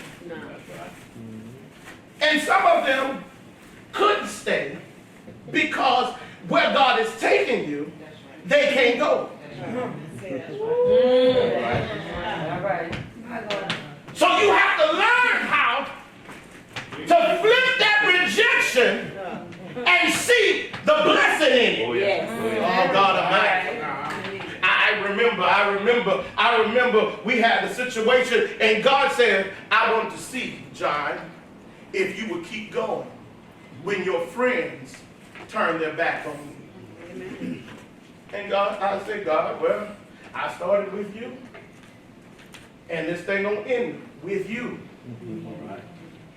And some of them couldn't stay because where God is taking you, they can't go. So you have to learn how to flip that rejection and see the blessing in it. Oh, God Almighty. I remember we had a situation and God said, I want to see, John, if you would keep going when your friends turn their back on you. And God, I said, God, well, I started with you. And this thing don't end with you.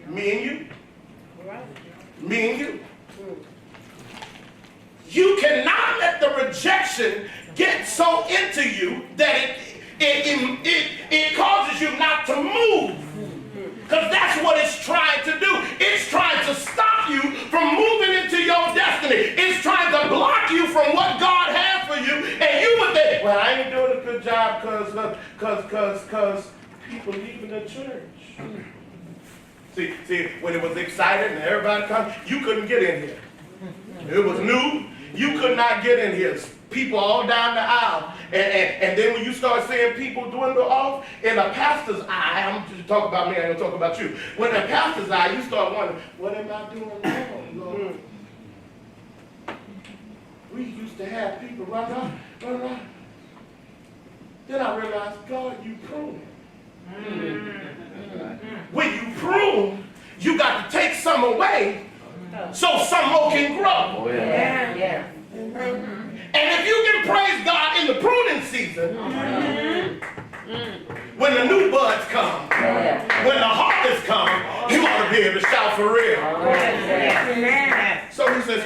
Me and you. Me and you. You cannot let the rejection get so into you that it causes you not to move. Because that's what it's trying to do. It's trying to stop you from moving into your destiny. It's trying to block you from what God has for you. And you would think, well, I ain't doing a good job because people leaving the church. See, when it was exciting and everybody come, you couldn't get in here. It was new. You could not get in here. People all down the aisle. And then when you start seeing people dwindle off, in a pastor's eye, I'm just talking about me, I ain't gonna talk about you. When in a pastor's eye, you start wondering, what am I doing wrong, Lord? We used to have people run around. Then I realized, God, you prune. When you prune, you got to take some away so some more can grow. And if you can praise God in the pruning season, when the new buds come, when the harvest comes, you ought to be able to shout for real. So he says,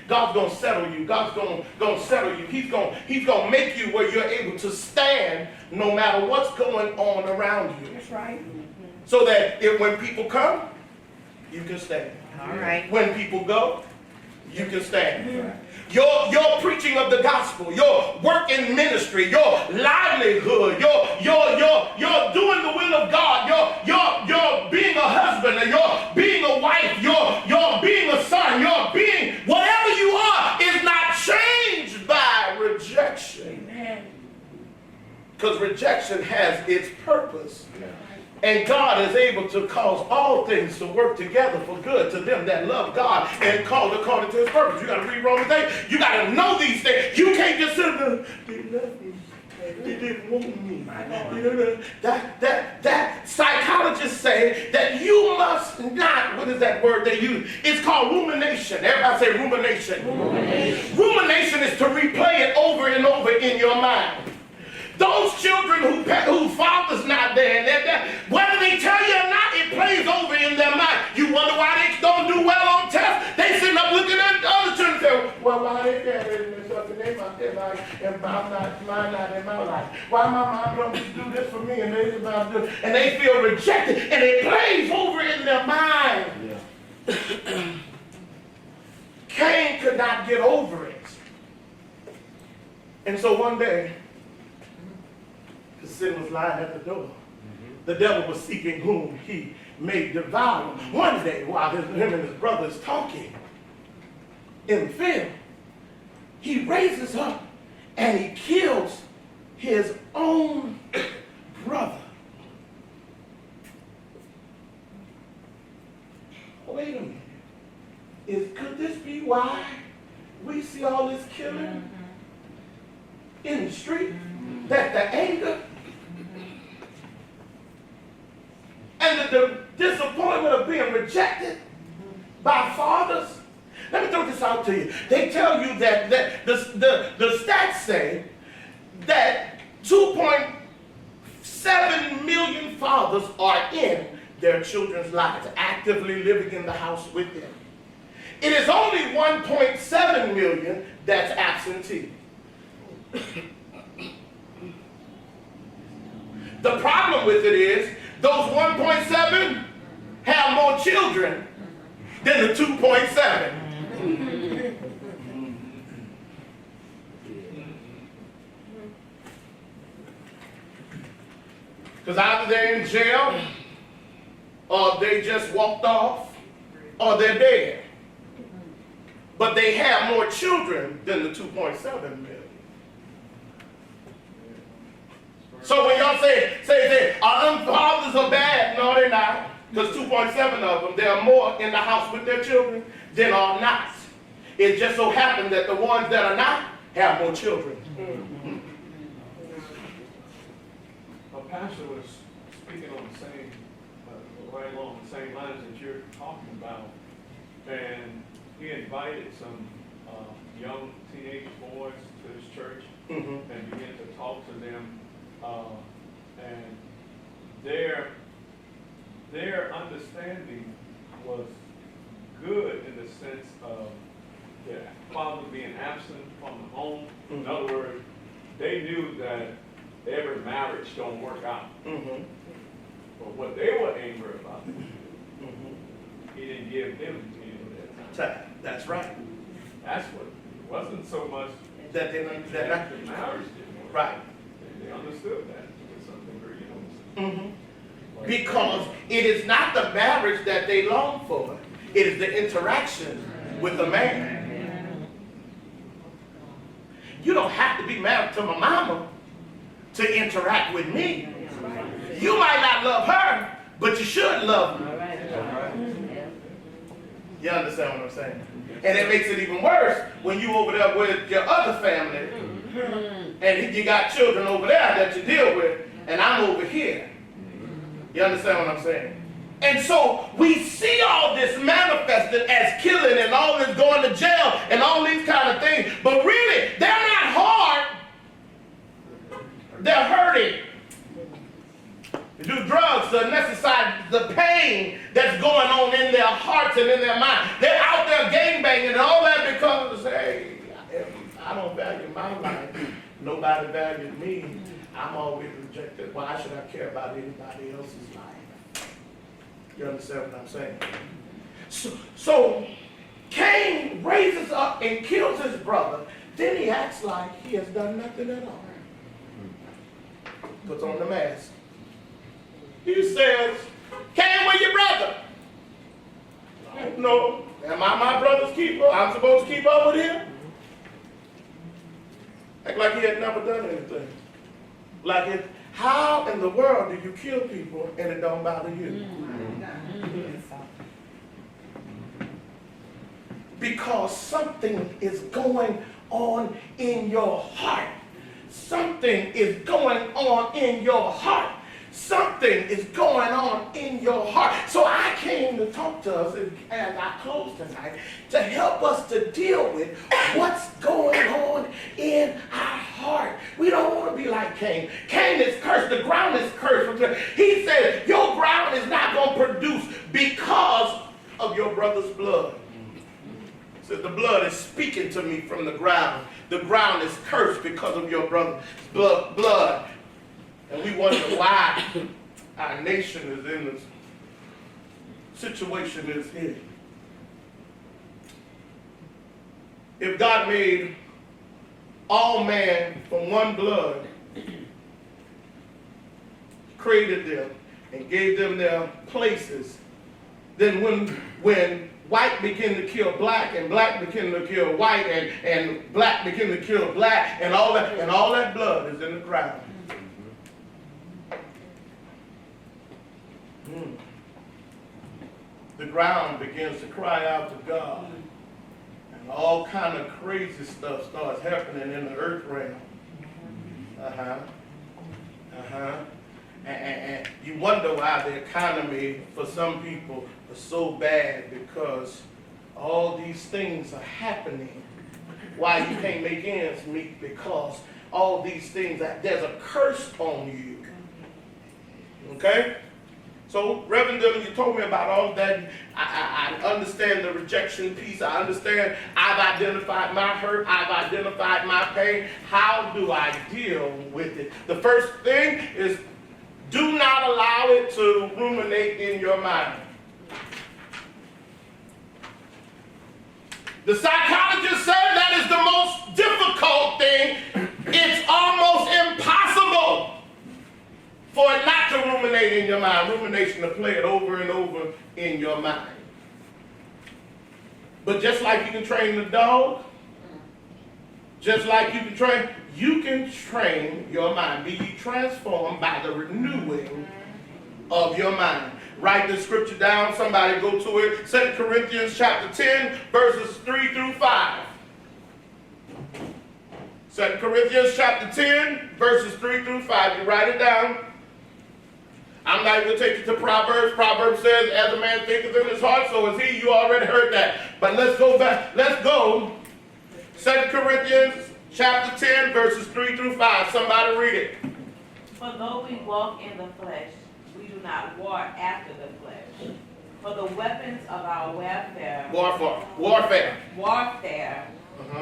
God's going to settle you. God's going to settle you. He's going to make you where you're able to stand no matter what's going on around you. That's right. So that when people come, you can stand. All right. When people go, you can stand. Your preaching of the gospel, your work in ministry, your livelihood, your doing the will of God, your being a husband, and your being a wife, your being a son, your being whatever you are is not changed by rejection. Because rejection has its purpose. And God is able to cause all things to work together for good to them that love God and called according to his purpose. You got to read Romans 8. You got to know these things. You can't just sit there, they love me. They didn't want me. That psychologists say that you must not, what is that word they use? It's called rumination. Everybody say rumination. Rumination is to replay it over and over in your mind. Those children whose father's not there, and whether they tell you or not, it plays over in their mind. You wonder why they don't do well on tests. They sitting up looking at the other children and say, well, why they there and something in my life, and mine not in my life. Why my mom don't do this for me, and they feel rejected, and it plays over in their mind. Yeah. Cain could not get over it. And so one day, sin was lying at the door. The devil was seeking whom he may devour. One day, while him and his brothers talking in the field, he raises up and he kills his own brother. Wait a minute. Could this be why we see all this killing in the street? That the anger and the disappointment of being rejected by fathers. Let me throw this out to you. They tell you that the stats say that 2.7 million fathers are in their children's lives, actively living in the house with them. It is only 1.7 million that's absentee. The problem with it is those 1.7 have more children than the 2.7. Because either they're in jail, or they just walked off, or they're dead. But they have more children than the 2.7 million. So when y'all say our fathers are bad, no, they're not. Because 2.7 of them, there are more in the house with their children than are not. It just so happened that the ones that are not have more children. A pastor was speaking on the same, right along the same lines that you're talking about, and he invited some young teenage boys to his church and began to talk to them, and their understanding was good in the sense of their father being absent from the home. In other words, they knew that every marriage don't work out. But what they were angry about, he didn't give them any of that time. That's right. That's what, it wasn't so much That they that the marriage didn't work. right. They understood that to some degree, you know. Because it is not the marriage that they long for. It is the interaction with the man. You don't have to be married to my mama to interact with me. You might not love her, but you should love me. You understand what I'm saying? And it makes it even worse when you over there with your other family and you got children over there that you deal with, and I'm over here. You understand what I'm saying? And so we see all this manifested as killing and all this going to jail and all these kind of things, but really they're not hard. They're hurting. They do drugs to anesthetize the pain that's going on in their hearts and in their mind. They're out there gangbanging and all that because, hey, I don't value my life. Nobody valued me. I'm always rejected. Why should I care about anybody else's life? You understand what I'm saying? So Cain raises up and kills his brother. Then he acts like he has done nothing at all. Puts on the mask. He says, Cain, where your brother? No. Am I my brother's keeper? I'm supposed to keep up with him? Act like he had never done anything. Like, how in the world do you kill people and it don't bother you? Because something is going on in your heart. Something is going on in your heart. Something is going on in your heart. So I came to talk to us as I close tonight to help us to deal with what's going on in our heart. We don't want to be like Cain. Cain is cursed. The ground is cursed. He said, your ground is not going to produce because of your brother's blood. He said, the blood is speaking to me from the ground. The ground is cursed because of your brother's blood. And we wonder why our nation is in this situation it's in. If God made all man from one blood, created them and gave them their places, then when white began to kill black and black began to kill white and black began to kill black and all that blood is in the ground. The ground begins to cry out to God, and all kind of crazy stuff starts happening in the earth realm. And you wonder why the economy for some people is so bad, because all these things are happening. Why you can't make ends meet? Because all these things, there's a curse on you. Okay? So, Reverend Dillon, you told me about all of that. I understand the rejection piece. I understand I've identified my hurt. I've identified my pain. How do I deal with it? The first thing is do not allow it to ruminate in your mind. The psychologist said that is the most difficult thing. It's almost impossible for it not to ruminate in your mind. Rumination, to play it over and over in your mind. But just like you can train the dog, just like you can train your mind. Be ye transformed by the renewing of your mind. Write the scripture down. Somebody go to it. 2 Corinthians chapter 10, verses 3 through 5. 2 Corinthians chapter 10, verses 3 through 5. You write it down. I'm not going to take you to Proverbs. Proverbs says, as a man thinketh in his heart, so is he. You already heard that. But let's go back. Let's go. 2 Corinthians chapter 10, verses 3 through 5. Somebody read it. For though we walk in the flesh, we do not war after the flesh. For the weapons of our warfare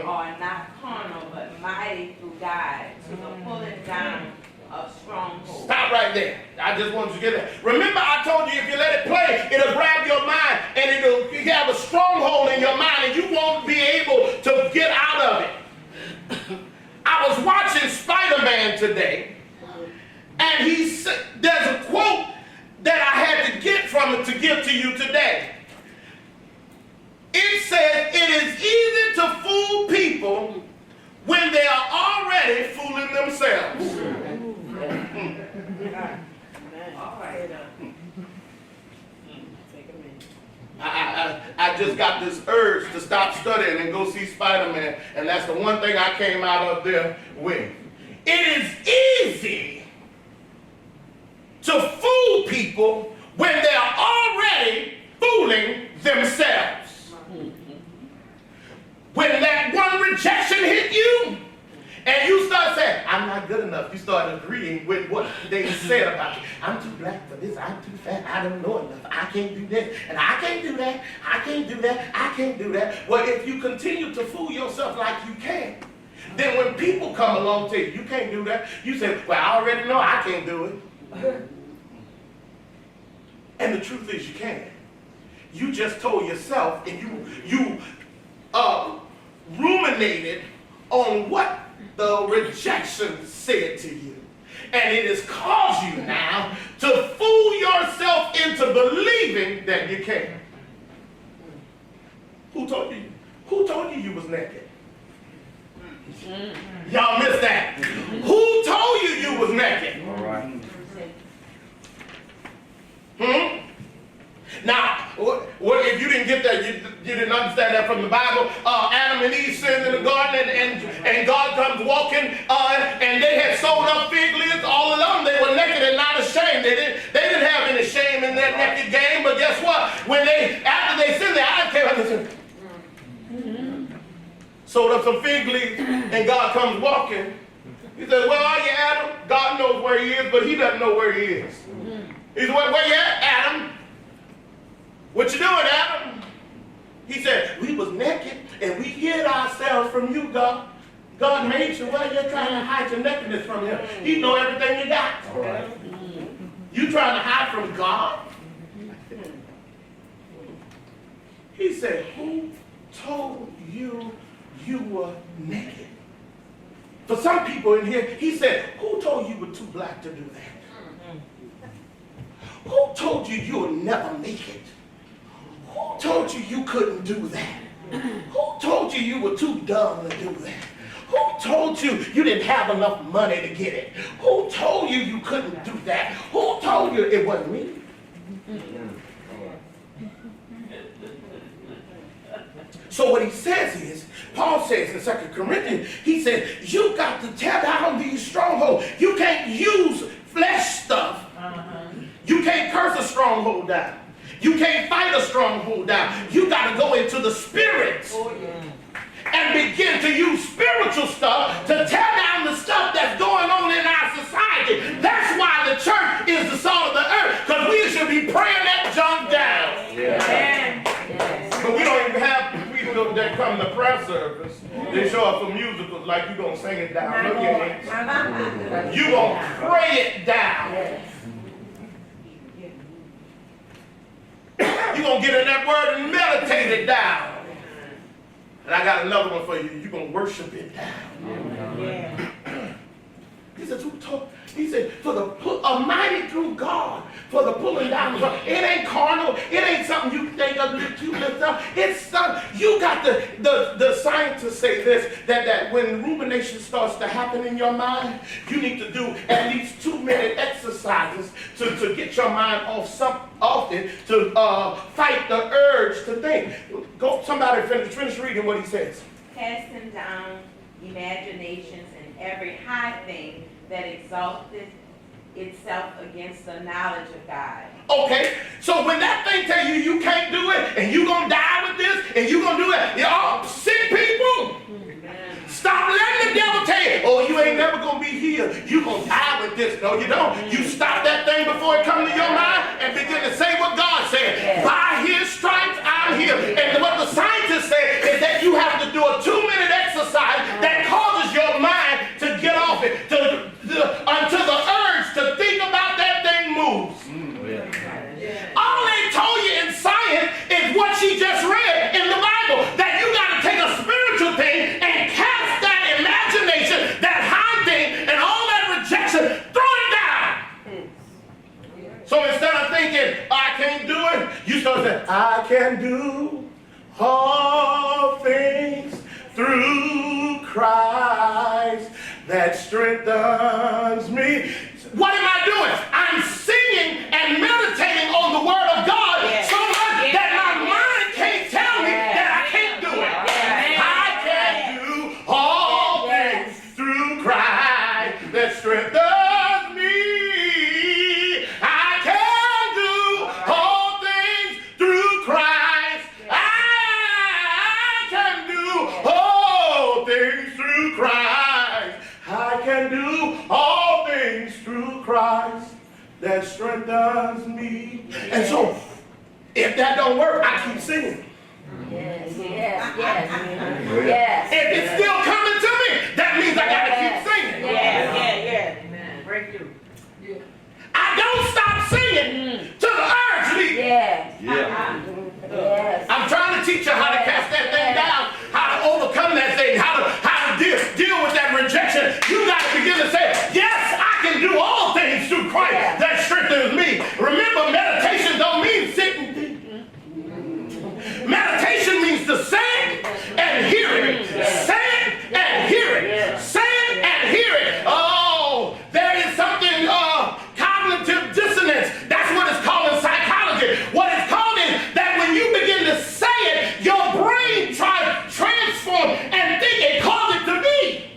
are not carnal, but mighty through God to the pulling down of strongholds. Stop right there. I just wanted you to get that. Remember, I told you if you let it play, it'll grab your mind and you have a stronghold in your mind and you won't be able to get out of it. I was watching Spider-Man today, and there's a quote that I had to get from it to give to you today. It says, it is easy to fool people when they are already fooling themselves. I just got this urge to stop studying and go see Spider-Man, and that's the one thing I came out of there with. It is easy to fool people when they are already fooling themselves. When that one rejection hit you, and you start saying, I'm not good enough, you start agreeing with what they said about you. I'm too black for this, I'm too fat, I don't know enough, I can't do this, and I can't do that, I can't do that, I can't do that. Well, if you continue to fool yourself like you can, then when people come along and tell you can't do that, you say, well, I already know I can't do it. And the truth is you can. You just told yourself and you ruminated on what the rejection said to you. And it has caused you now to fool yourself into believing that you can. Who told you? Who told you you was naked? Y'all missed that. Who told you you was naked? All right. Now, if you didn't get that, you didn't understand that from the Bible. Adam and Eve sinned in the garden, and God comes walking, and they had sewed up fig leaves all along. They were naked and not ashamed. They didn't have any shame in their naked game. But guess what? After they sinned, their eyes came out and said, sewed up some fig leaves, and God comes walking. He says, "Where are you, Adam?" God knows where he is, but he doesn't know where he is. He said, "Where you at, Adam? What you doing, Adam?" He said, "We was naked and we hid ourselves from you, God. God made you. Why you're trying to hide your nakedness from him? He know everything you got. Right. You trying to hide from God?" He said, "Who told you you were naked?" For some people in here, he said, "Who told you were too black to do that? Who told you you'll never make it? Who told you you couldn't do that? Who told you you were too dumb to do that? Who told you you didn't have enough money to get it? Who told you you couldn't do that? Who told you it wasn't me?" So what he says is, Paul says in 2 Corinthians, he said, you got to tear down these strongholds. You can't use flesh stuff. You can't curse a stronghold down. You can't fight a stronghold down. You got to go into the spirit and begin to use spiritual stuff to tear down the stuff that's going on in our society. That's why the church is the salt of the earth, because we should be praying that junk down. Amen. But we don't even have people that come to prayer service. They show up for musicals like you gonna sing it down. Look at it. You gonna pray it down. You gonna get in that word and meditate it down. And I got another one for you. You gonna worship it down. He said, who told? He said, for the mighty through God, for the pulling down. It ain't carnal. It ain't something you think of, you lift up. It's something, you got the scientists say this, that when rumination starts to happen in your mind, you need to do at least 2-minute exercises to get your mind off it, to fight the urge to think. Go, somebody finish reading what he says. Casting down imaginations and every high thing that exalteth itself against the knowledge of God. Okay, so when that thing tell you you can't do it, and you gonna die with this, and you gonna do it, y'all sick people, stop letting the devil tell you, oh, you ain't never gonna be healed. You gonna die with this. No, you don't. You stop that thing before it comes to your mind and begin to say what God said. By his stripes, I'm healed. And what the scientists say is that you have to do a 2-minute exercise that causes your mind to get off it, until the urge to think about that thing moves. All they told you in science is what she just read in the Bible, that you got to take a spiritual thing and cast that imagination, that high thing, and all that rejection, throw it down. So instead of thinking, I can't do it, you start saying, I can do all things through Christ that strengthens me. What am I doing? I'm singing and meditating on the word of God so much that my mind can't tell me that I can't do it. I can do all things through Christ that strengthens me. I can do all things through Christ. I can do all things through Christ. I can do all things through Christ that strengthens me. And so, if that don't work, I keep singing. Yes. If it's still coming to me, that means I gotta keep singing. Amen. Breakthrough. I don't stop singing till the urge leaves. Yes. I'm trying to teach you how to cast that thing down, how to overcome that thing, how to deal with that rejection. You got to begin to say, yes, I can do all things through Christ that strengthens me. Remember, meditation don't mean sitting. Meditation means to say it and hear it. Say it and hear it. Say it and hear it. Oh, there is something cognitive dissonance. That's what it's called in psychology. What it's called is that when you begin to say it, your brain tries to transform and think it calls it to be.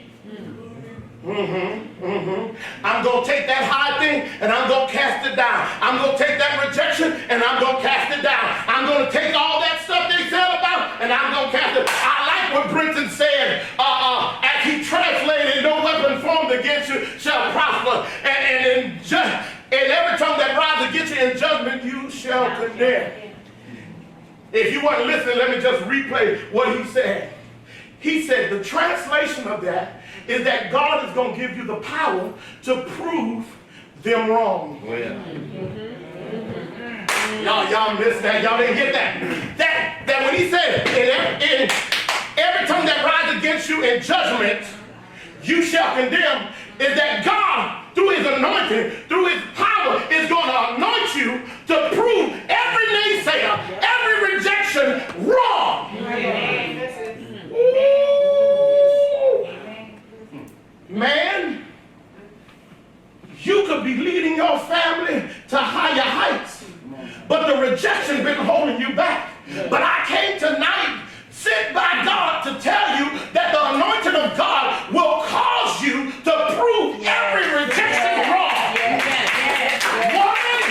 I'm going to take that high thing and I'm going to cast it down. I'm going to take that rejection and I'm going to cast it down. I'm going to take all that stuff they said about and I'm going to cast it. I like what Brenton said as he translated, no weapon formed against you shall prosper. And every tongue that rises against you in judgment you shall condemn. If you weren't listening, let me just replay what he said. He said the translation of that is that God is going to give you the power to prove them wrong. Y'all missed that. Y'all didn't get that. That when he said, in every tongue that rises against you in judgment, you shall condemn, is that God, through his anointing, through his power, is going to anoint you to prove every naysayer, every rejection wrong. Man, you could be leading your family to higher heights, but the rejection been holding you back. But I came tonight, sent by God, to tell you that the anointing of God will cause you to prove every rejection wrong. Woman,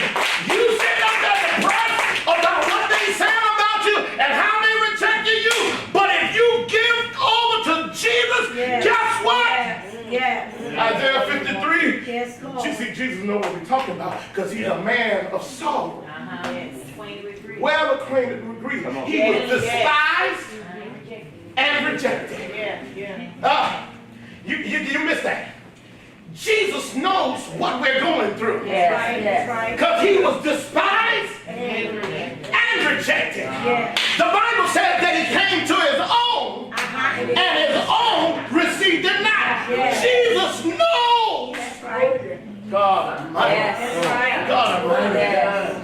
you sit up there depressed about what they said about you and how they rejected you, but if you give over to Jesus, guess what? Isaiah 53 Yes, Lord. See, Jesus knows what we're talking about because he's a man of sorrow. Yes. Acquainted with grief. Well acquainted with grief. Come on. He was despised Rejected. and rejected. You missed that. Jesus knows what we're going through. That's right. Because he was despised And rejected. and rejected. Yes. The Bible says that he came to his own and his own received him not. Yes. Jesus knows. That's right. God Almighty. That's right. God Almighty. Yes.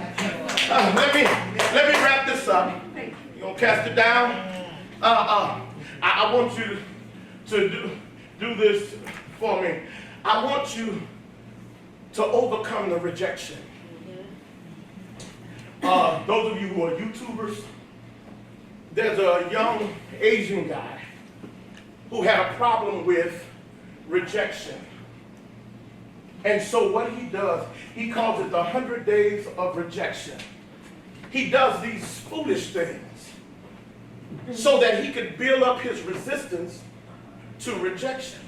Let me wrap this up. You gonna cast it down? I want you to do this for me. I want you to overcome the rejection. Those of you who are YouTubers, there's a young Asian guy who had a problem with rejection. And so what he does, he calls it the 100 days of rejection. He does these foolish things so that he could build up his resistance to rejection.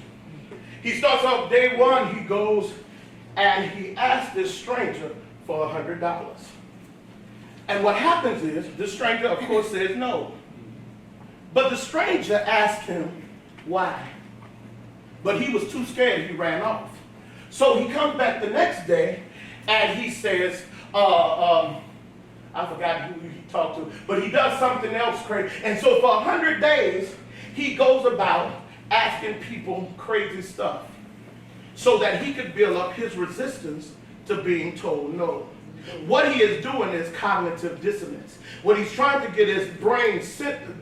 He starts off day one, he goes and he asks this stranger for $100. And what happens is, the stranger of course says no. But the stranger asked him why. But he was too scared, he ran off. So he comes back the next day and he says, I forgot who he talked to, but he does something else crazy. And so for 100 days, he goes about asking people crazy stuff so that he could build up his resistance to being told no. What he is doing is cognitive dissonance. What he's trying to get his brain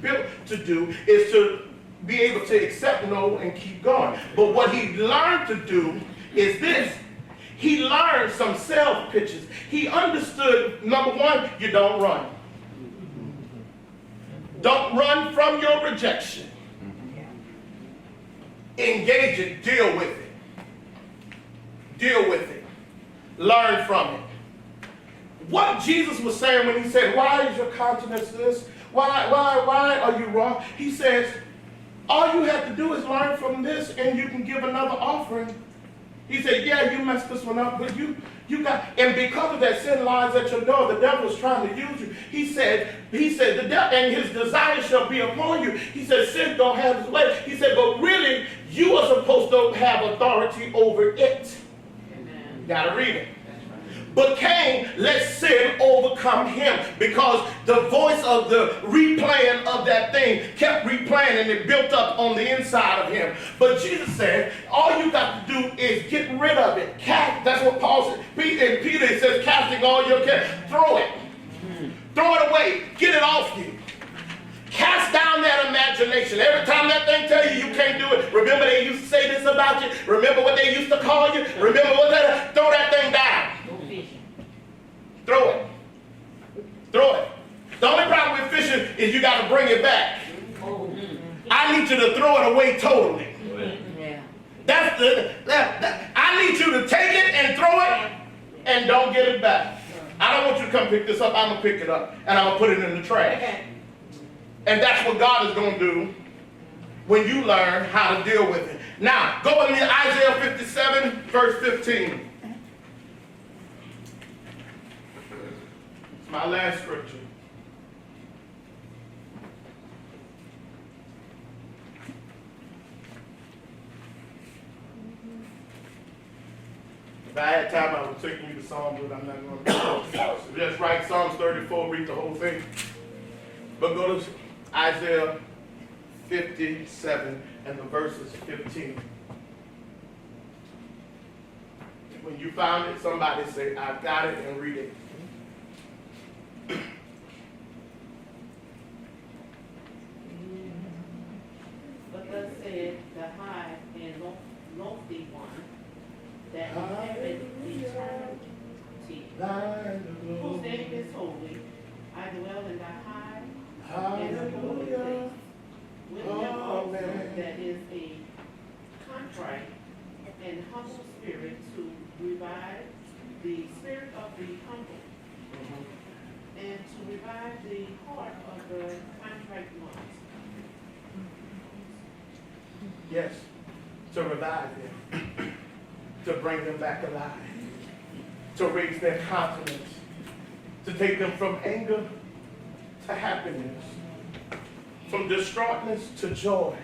built to do is to be able to accept no and keep going. But what he learned to do is this. He learned some sales pitches. He understood, number one, you don't run. Don't run from your rejection. Engage it, deal with it. Deal with it. Learn from it. What Jesus was saying when he said, why is your countenance this? Why are you wrong? He says, all you have to do is learn from this and you can give another offering. He said, yeah, you messed this one up, but you got, and because of that, sin lies at your door. The devil is trying to use you. He said, the devil and his desire shall be upon you. He said, sin don't have his way. He said, but really, you are supposed to have authority over it. Amen. Gotta read it. But Cain let sin overcome him because the voice of the replaying of that thing kept replaying and it built up on the inside of him. But Jesus said, all you got to do is get rid of it. That's what Paul said. And Peter says, casting all your care, throw it. Throw it away. Get it off you. Cast down that imagination. Every time that thing tell you you can't do it, remember they used to say this about you? Remember what they used to call you? Remember what they, throw that thing down. Throw it. Throw it. The only problem with fishing is you got to bring it back. I need you to throw it away totally. I need you to take it and throw it and don't get it back. I don't want you to come pick this up. I'm going to pick it up and I'm going to put it in the trash. And that's what God is going to do when you learn how to deal with it. Now, go with me to Isaiah 57, verse 15. My last scripture. If I had time, I would take you to Psalms, but I'm not going to. So just write Psalms 34, read the whole thing. But go to Isaiah 57 and the verses 15. When you found it, somebody say, I've got it, and read it. But thus said the high and lofty one, that inhabiteth eternity, whose name is holy. I dwell in the high and the holy place, with him also that is a contrite and humble spirit, to revive the spirit of the humble, and to revive the heart of the contrite ones. Yes, to revive them. to bring them back alive, to raise their confidence, to take them from anger to happiness, from distraughtness to joy.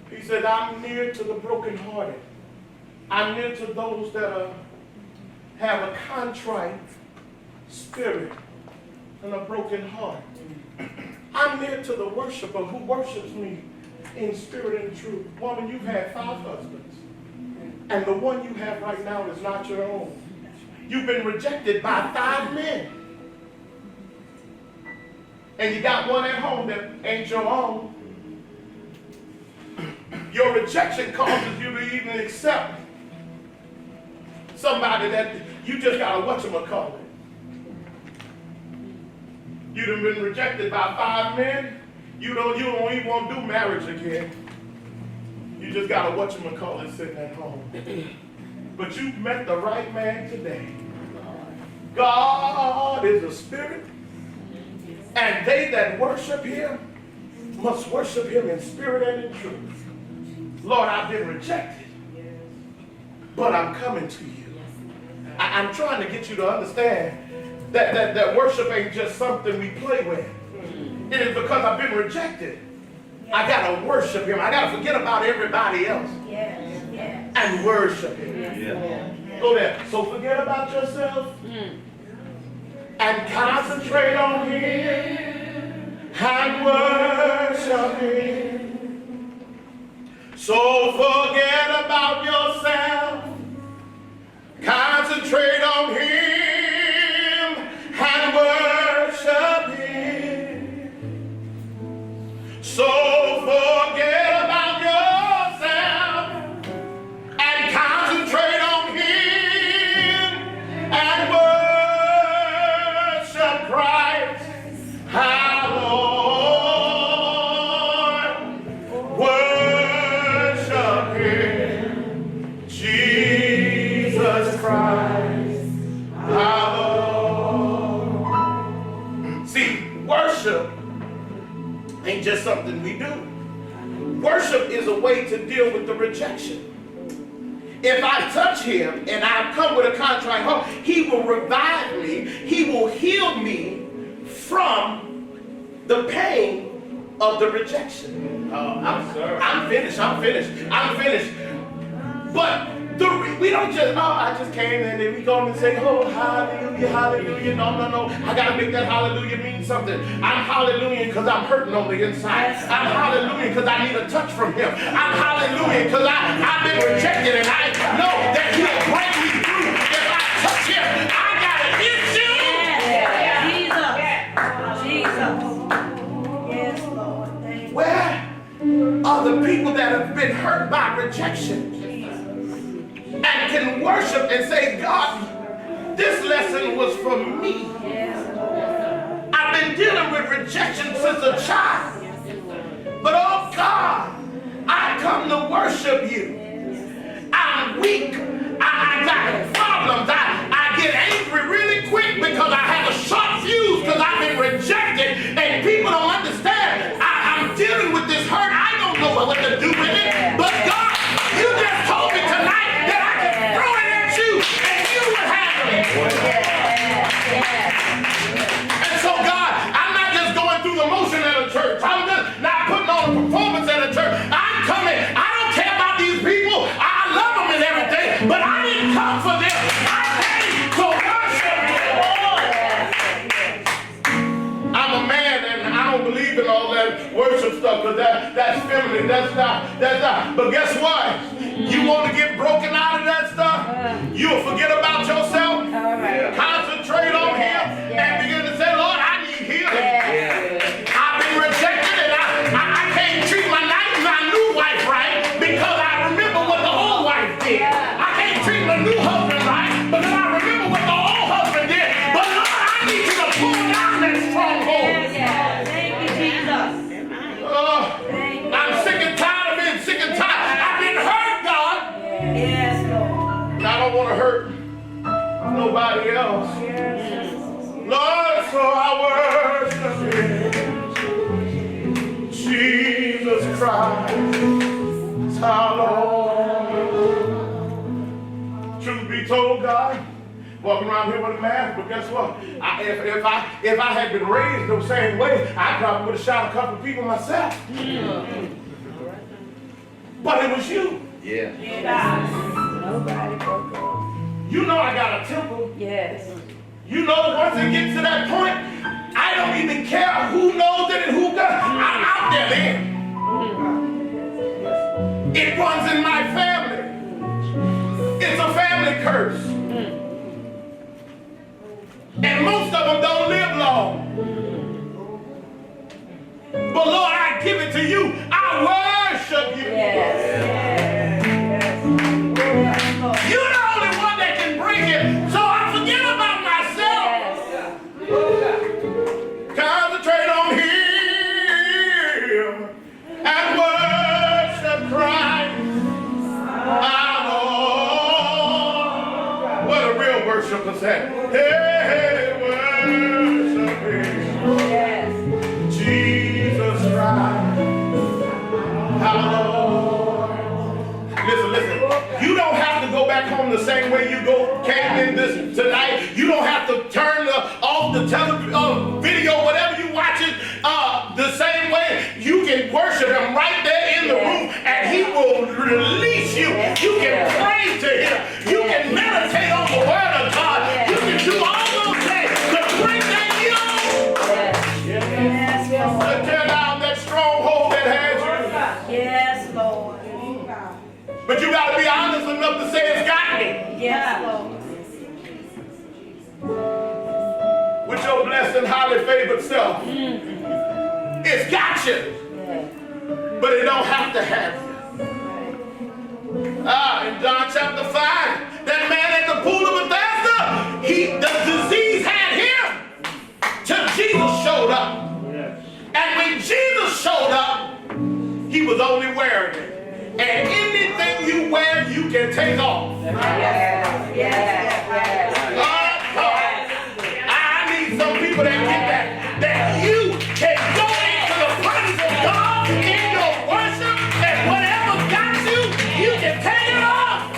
He said, I'm near to the brokenhearted. I'm near to those that have a contrite spirit and a broken heart. I'm near to the worshiper who worships me in spirit and truth. Woman, you've had 5 husbands, and the one you have right now is not your own. You've been rejected by 5 men. And you got one at home that ain't your own. Your rejection causes you to even accept somebody that you just got to whatchamacallit. You done been rejected by 5 men. You don't even want to do marriage again. You just got a whatchamacallit sitting at home. But you met the right man today. God is a spirit, and they that worship him must worship him in spirit and in truth. Lord, I've been rejected, but I'm coming to you. I'm trying to get you to understand that worship ain't just something we play with. It is because I've been rejected. I got to worship him. I got to forget about everybody else and worship him. Go there. So forget about yourself and concentrate on him and worship him. So forget about yourself, concentrate on him and worship him. So forget about yourself and concentrate on him and worship Christ our Lord. Worship him, Jesus Christ our Lord. See, worship ain't just something we do. Worship is a way to deal with the rejection. If I touch him and I come with a contrite heart, he will revive me. He will heal me from the pain of the rejection. I'm finished. But we don't just, I just came and then we come and say, oh, hallelujah, hallelujah. No. I got to make that hallelujah mean something. I'm hallelujah because I'm hurting on the inside. I'm hallelujah because I need a touch from him. I'm hallelujah because I've been rejected and I know that he'll break me through. If I touch him, I got an issue. Jesus. Yes, Lord. Thank you. Where are the people that have been hurt by rejection and can worship and say, God, this lesson was for me. I've been dealing with rejection since a child. But oh God, I come to worship you. I'm weak. I got problems. I get angry really quick because I have a short fuse because I've been rejected and people don't understand. I'm dealing with this hurt. I don't know what to do with it. But God, you just told me tonight that I can throw it at you and you would handle it. And so God, I'm not just going through the motion at a church. I'm just not putting on a performance at a church. I'm coming. I don't care about these people. I love them and everything, but I didn't come for them. I came to worship the Lord. I'm a man and I don't believe in all that worship stuff because that's feminine. That's not. But guess what? You want to get broken out of that stuff? You'll forget about yourself. Concentrate on him and begin to say, Lord, I need healing. I've been rejected and I can't treat my new wife right because I remember what the old wife did. I can't treat my new husband right because I remember what the old husband did. But Lord, I need you to pull down that stronghold. Thank you, Jesus. I'm sick and tired of being sick and tired. I've been hurt, God. Yes, Lord. And I don't want to hurt walking around here with a mask, but guess what? If I had been raised the same way, I probably would have shot a couple of people myself. But it was you. Yes. Nobody broke up. You know I got a temper. Yes. You know once it gets to that point, I don't even care who knows it and who doesn't. I'm out there, man. It runs in my family. It's a family curse. And most of them don't live long. But Lord, I give it to you. I worship you. Yes. You're the only one that can bring it. So I forget about myself. Concentrate on Him and worship Christ our Lord. What a real worshiper said. Hey, worship Him. Yes. Jesus Christ our Lord. Listen. You don't have to go back home the same way you came in this tonight. You don't have to turn off the video, whatever you watch it, the same way. You can worship Him right there in the room, and He will release you. You can pray to Him. You can meditate on the Word of God. You can do all those things to bring that yoke. To tear down that stronghold that has you. Yes, Lord. But you got to be honest enough to say it's got me. Yes, Lord. With your blessed and highly favored self. It's got you. But it don't have to have you. In John chapter 5, that man at the pool of Bethesda, the disease had him till Jesus showed up. And when Jesus showed up, He was only wearing it. And anything you wear, you can take off. I need some people that get that you can go into the presence of God in your worship, and whatever got you, you can take it off.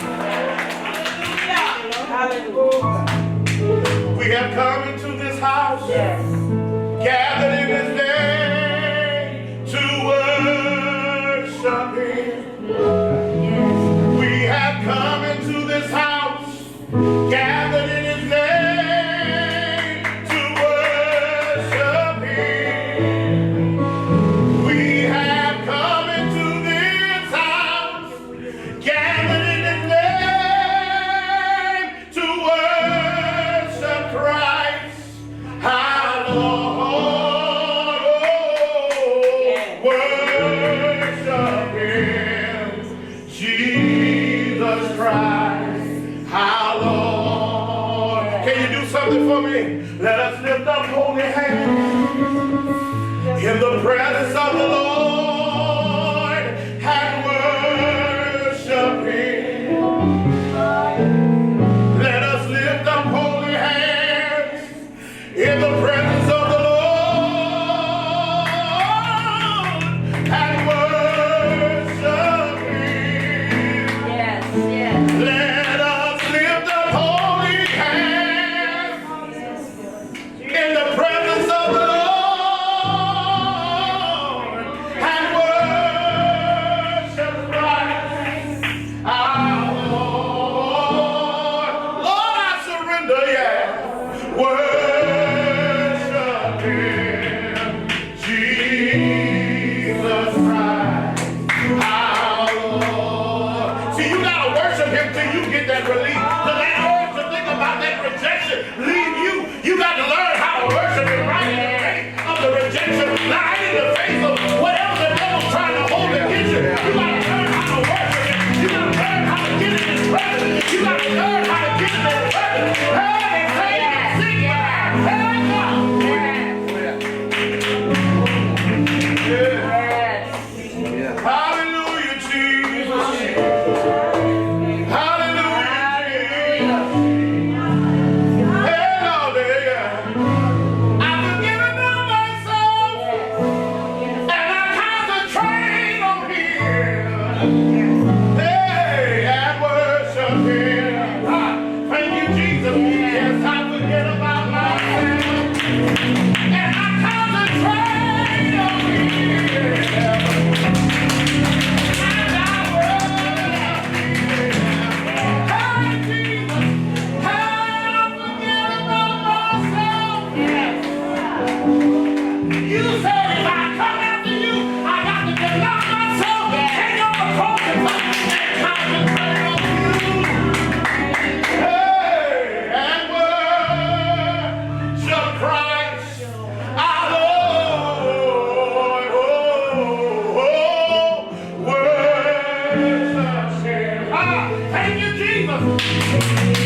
We have come into this house, gathered in His name to worship Him. We have come into this house, gathered in His name to worship Him. We have come into this house, gathered in His name to worship Christ our Lord. Worship Him, Jesus Christ our Lord. Can you do something for me? Let us lift up holy hands in the presence of the Lord and worship Him. Let us lift up holy hands in the presence of the Lord and worship Him. Let us lift up holy hands in the presence of the Lord and worship Christ our Lord. Lord, I surrender, worship Him, Jesus Christ our Lord. See, you gotta worship Him till you get that relief. So that urge to think about that rejection leave you. You got to learn how to worship Him right in the face of the rejection, right in the face of whatever the devil's trying to hold against you. You got to learn how to worship Him. You got to learn how to get in His presence. You got to learn how to get in His presence. Hey, sing with us. Hey, God. You said if I come after you, I got to deny myself, take on the cross and concentrate on you. Hey, and worship Christ our Lord. Worship Him. Thank you, Jesus.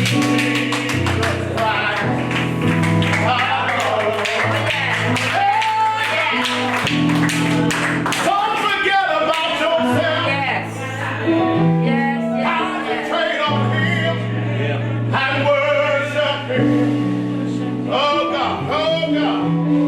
Jesus Christ our Lord. Don't forget about yourself. Yes. Yes, yes, Concentrate on Him and worship Him. Oh God, oh God.